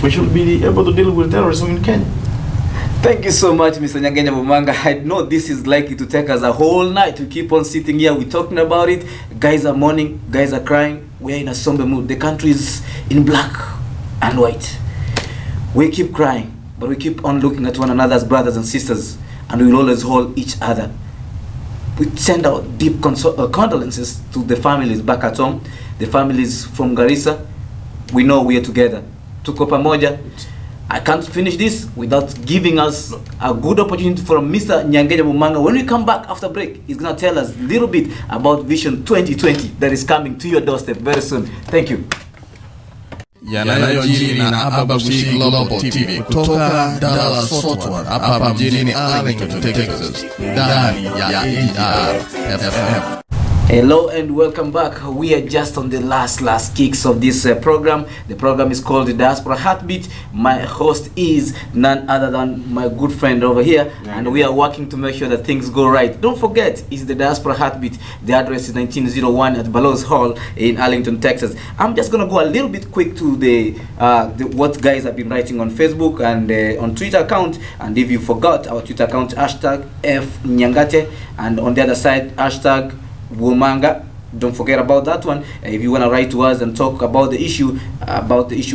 We should be able to deal with terrorism in Kenya. Thank you so much, Mr. Nyangenya Bumanga. I know this is likely to take us a whole night. We keep on sitting here, we're talking about it. Guys are mourning, guys are crying. We're in a somber mood. The country is in black and white. We keep crying, but we keep on looking at one another as brothers and sisters, and we'll always hold each other. We send our deep condolences to the families back at home, the families from Garissa. We know we are together. Tuko pamoja. I can't finish this without giving us a good opportunity from Mr. Nyangenya Bumanga. When we come back after break, he's going to tell us a little bit about Vision 2020 that is coming to your doorstep very soon. Thank you. Yanayojiri na Abagushi Global TV kutoka Dallas Fort Worth hapa mjini Arlington, Texas, ndani ya AGR FM. Hello and welcome back. We are just on the last kicks of this program. The program is called the Diaspora Heartbeat. My host is none other than my good friend over here, and we are working to make sure that things go right. Don't forget, it's the Diaspora Heartbeat. The address is 1901 at Ballows Hall in Arlington, Texas. I'm just gonna go a little bit quick to the what guys have been writing on Facebook and on Twitter account. And if you forgot, our Twitter account #FNyangate, and on the other side #Womanga. Don't forget about that one. If you want to write to us and talk about the issue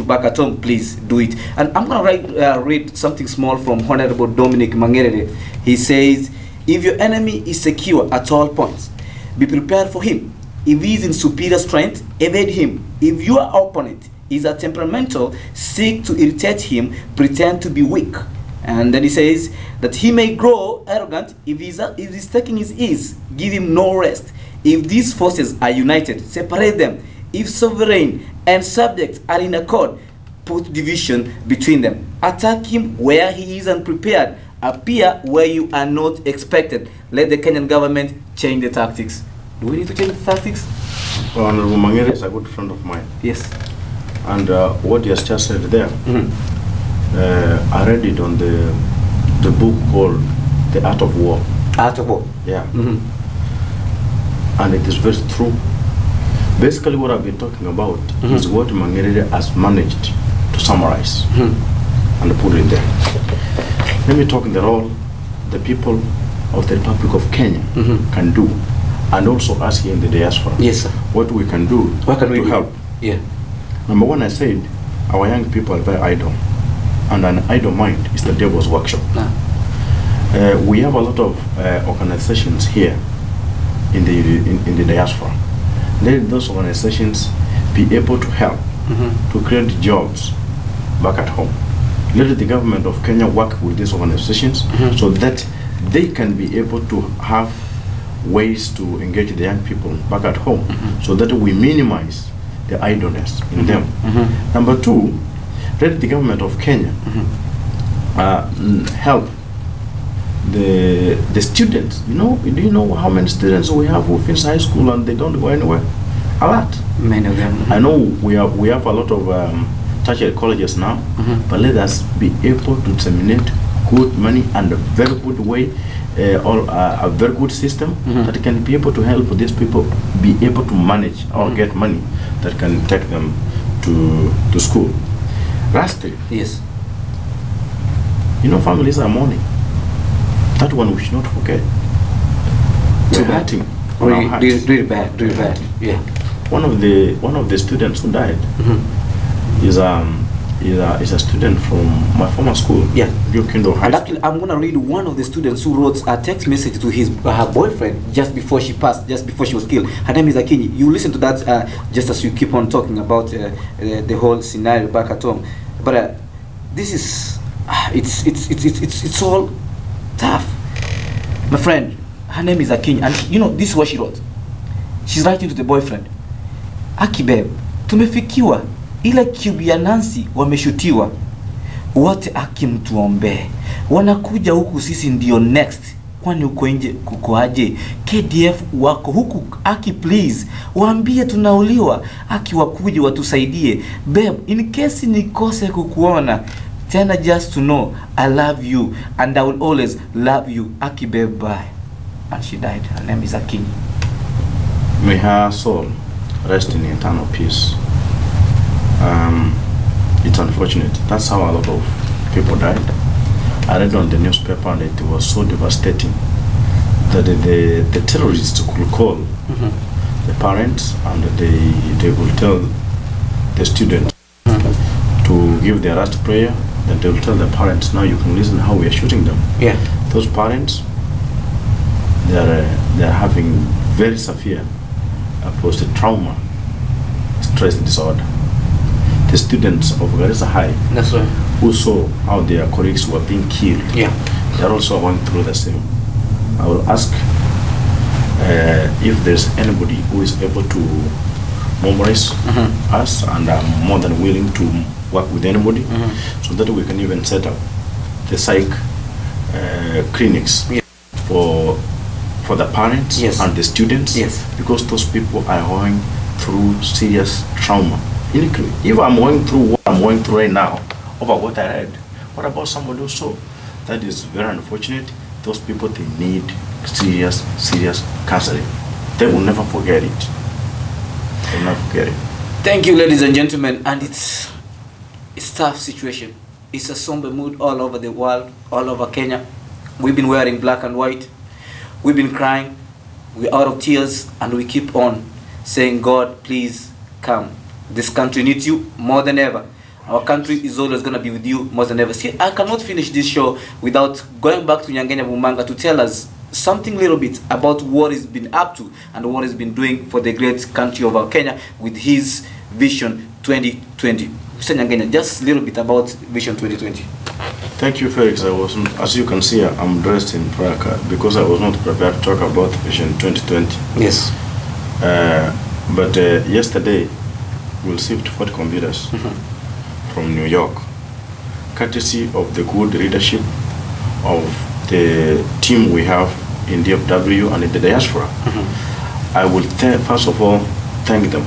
back at home, please do it. And I'm going to read something small from Honorable Dominic Mangerere. He says, if your enemy is secure at all points, be prepared for him. If he is in superior strength, evade him. If your opponent is a temperamental, seek to irritate him, pretend to be weak. And then he says that he may grow arrogant if he's taking his ease, give him no rest. If these forces are united, separate them. If sovereign and subject are in accord, put division between them. Attack him where he is unprepared. Appear where you are not expected. Let the Kenyan government change the tactics. Do we need to change the tactics? Honorable Mangere is a good friend of mine. Yes. And what he has just said there, I read it on the book called The Art of War. Art of War? Yeah. And it is very true. Basically what I've been talking about is what Mangere has managed to summarize and put it there. Let me talk the role the people of the Republic of Kenya can do, and also us here in the diaspora. Yes, sir. What we can do to help. Yeah. Number one, I said our young people are very idle, and an idle mind is the devil's workshop. We have a lot of organizations here in the diaspora. Let those organizations be able to help to create jobs back at home. Let the government of Kenya work with these organizations so that they can be able to have ways to engage the young people back at home, so that we minimize the idleness in them. Number two, let the government of Kenya help the students. Do you know how many students we have who finish high school and they don't go anywhere? A lot. Many of them. I know we have a lot of tertiary colleges now, but let us be able to disseminate good money and a very good way, or a very good system that can be able to help these people be able to manage or get money that can take them to school. Lastly, yes, families are mourning. That one we should not forget. We're hurting. Really bad. Yeah. One of the students who died is a student from my former school. Yeah. And actually, I'm gonna read one of the students who wrote a text message to her boyfriend just before she passed, just before she was killed. Her name is Akinyi. You listen to that just as you keep on talking about the whole scenario back at home. But this is it's all tough, my friend. Her name is Akinyi, and this is what she wrote. She's writing to the boyfriend. Aki babe, tumefikiwa, ila cube ya Nancy wameshutiwa. Wote Aki mtuombe. Wanakuja huku, sisi ndio next. Kwani uko nje kukoaje? KDF wako huku, Aki please. Waambie tunauliwa. Aki wakuje watusaidie. Babe, in case nikose kukuona, tena just to know I love you and I will always love you. Aki babe, bye. And she died. Her name is Akinyi. May her soul rest in eternal peace. It's unfortunate. That's how a lot of people died. I read on the newspaper and it was so devastating that the terrorists could call the parents and they will tell the student to give their last prayer. Then they will tell the parents, now you can listen how we are shooting them. Yeah. Those parents, they are having very severe post-trauma stress disorder. The students of Garissa High, That's right, who saw how their colleagues were being killed, yeah, they are also going through the same. I will ask if there's anybody who is able to mobilize us, and I'm more than willing to work with anybody so that we can even set up the psych clinics for for the parents Yes. and the students, Yes. because those people are going through serious trauma. If I'm going through what I'm going through right now over what I read, what about somebody who saw? That is very unfortunate. Those people, they need serious counseling. They will never forget it. They will never forget it. Thank you, ladies and gentlemen. And it's tough situation. It's a somber mood all over the world, all over Kenya. We've been wearing black and white. We've been crying. We're out of tears, and we keep on saying, God, please come. This country needs you more than ever. Our country is always going to be with you more than ever. See, I cannot finish this show without going back to Nyangenya Bumanga to tell us something little bit about what he's been up to and what he's been doing for the great country of our Kenya with his Vision 2020. Mr. Nyangenya, just a little bit about Vision 2020. Thank you, Felix. I wasn't, as you can see, I'm dressed in Prague because I was not prepared to talk about Vision 2020. Yes. But yesterday, we received 40 computers from New York, courtesy of the good leadership of the team we have in DFW and in the diaspora. I will first of all thank them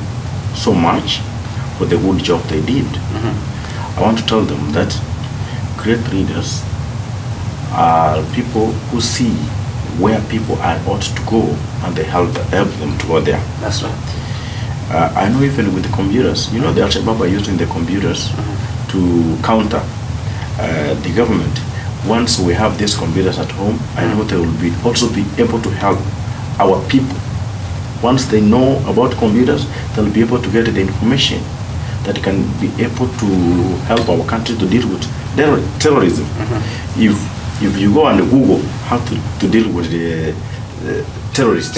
so much for the good job they did. I want to tell them that great leaders are people who see where people are ought to go, and they help them to go there. That's right. I know even with the computers, you know, the Al-Shabaab are using the computers to counter the government. Once we have these computers at home, I know they will also be able to help our people. Once they know about computers, they'll be able to get the information that can be able to help our country to deal with terrorism. If you go and Google how to deal with the terrorists,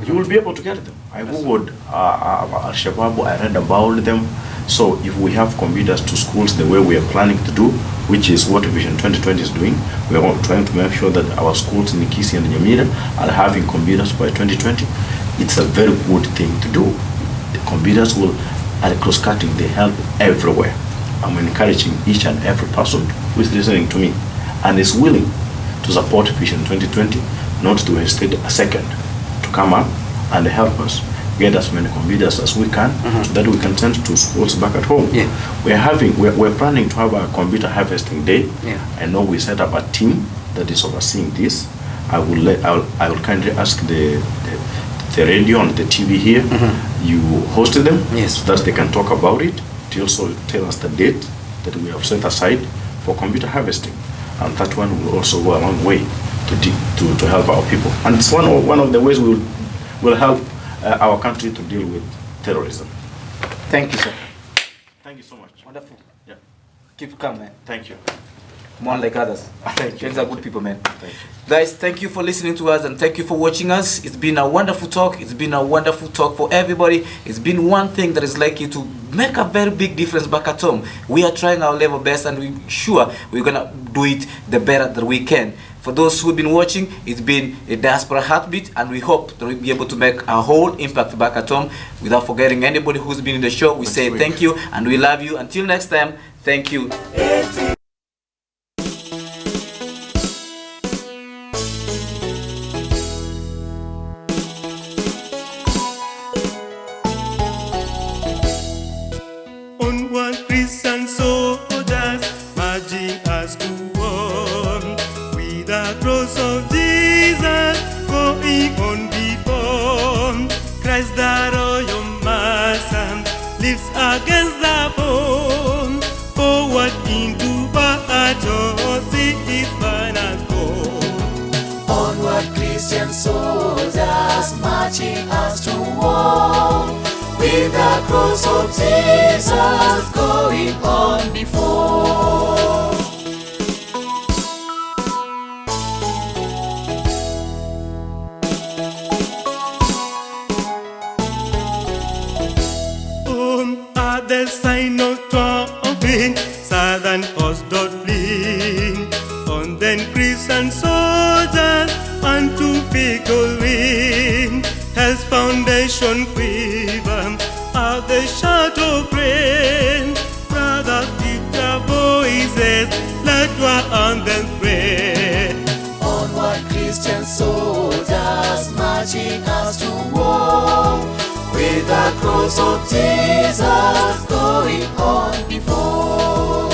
you will be able to get them. I Googled Al-Shabaab, I read about them. So if we have computers to schools the way we are planning to do, which is what Vision 2020 is doing, we are trying to make sure that our schools in Nikisi and Nyamira are having computers by 2020. It's a very good thing to do. The computers are cross-cutting, they help everywhere. I'm encouraging each and every person who is listening to me and is willing to support Vision 2020 not to hesitate a second to come up and help us get as many computers as we can, so that we can send to schools back at home. Yeah. We're planning to have a computer harvesting day. Yeah. I know we set up a team that is overseeing this. I will kindly ask the radio and the TV here, you hosted them, yes, so that they can talk about it. They also tell us the date that we have set aside for computer harvesting, and that one will also go a long way to help our people. And it's one of the ways we will help our country to deal with terrorism. Thank you, sir. Thank you so much. Wonderful. Yeah. Keep calm, man. Thank you. More like others. Thank you. These are good people, man. Thank you. Guys, thank you for listening to us, and thank you for watching us. It's been a wonderful talk. It's been a wonderful talk for everybody. It's been one thing that is likely to make a very big difference back at home. We are trying our level best, and we're sure we're gonna do it the better that we can. For those who've been watching, it's been a diaspora heartbeat, and we hope that we'll be able to make a whole impact back at home. Without forgetting anybody who's been in the show, we say thank you and we love you. Until next time, thank you. Onward, Christian soldiers, marching us to war. With the cross of Jesus going on before, Christ the royal master lives against the foe. Forward into battle, see his banners go. Onward, Christian soldiers, marching us to war. With the cross of Jesus going on before. At the sign of trumpet, southern host doth flee. On then Christian soldiers unto victory. Hell's foundation quiver, at the shadow pray. Brothers, lift your voices, let war on them pray. Onward, Christian soldiers, cross of Jesus going on before.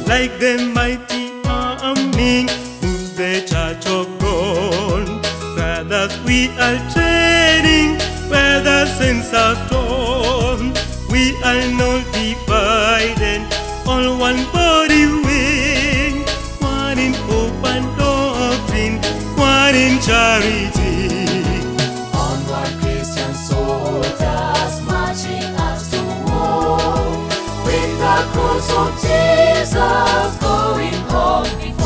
Like the mighty army moves the church of God. Brothers, we are training where the saints are torn. We are not divided, all one body wing, one in hope and doctrine, one in charity. Onward, Christian soldiers, marching us to war, with the cross of Jesus going on before.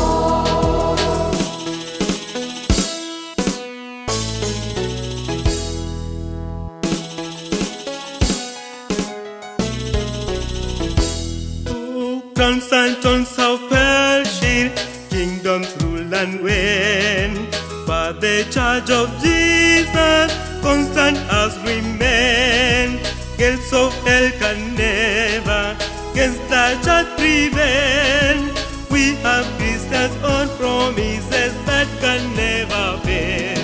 Crowns and thorns have perishing, kingdoms rule and reign, but the church of Jesus constant as remain. Gates of hell can never against the church prevail. We have Christians on promises that can never fail.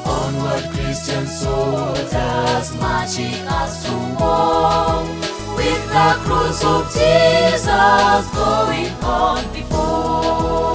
Onward, Christian soldiers, marching us to war, with the cross of Jesus going on before.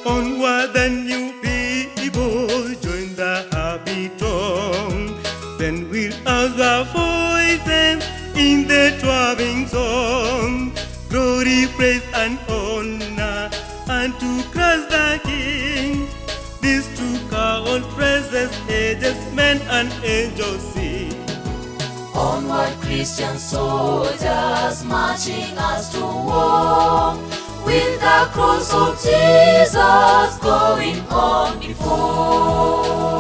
Onward, the new people join the happy throng. Then we'll house our voices in the throbbing song. Glory, praise, and honor unto Christ the King. This true count praises ages, men and angels sing. Onward, Christian soldiers, marching us to war, with the cross of Jesus going on before.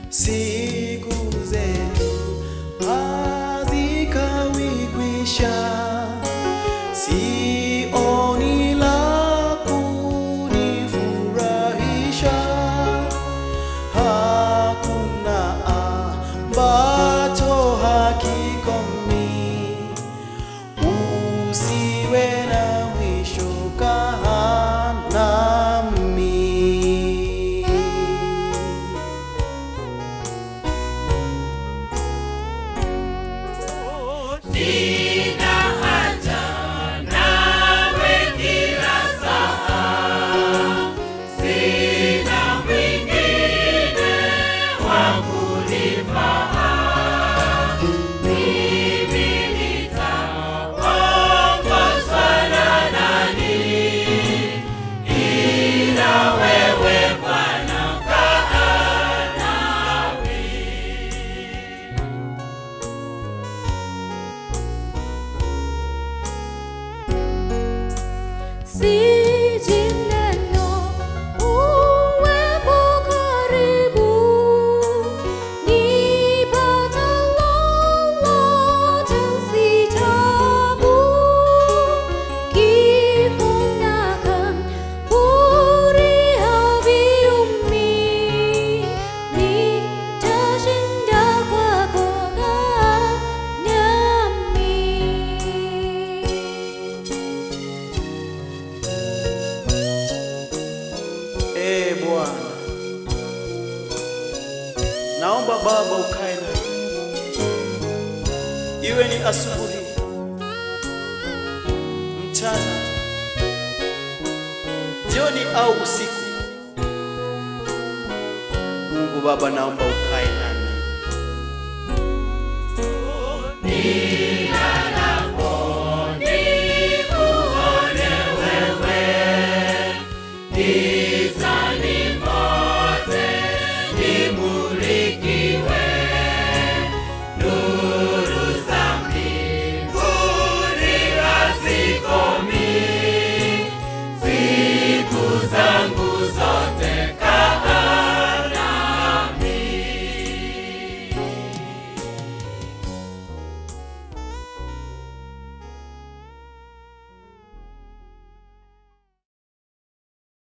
Siku zetu hazikawi kwisha, sioni la kunifurahisha, hakuna ambacho hakikomi, usiwe na mwisho kaa nami. naomba Baba ukae nami, iwe ni asubuhi, mchana, jioni au usiku. Mungu Baba, naomba ukae nami.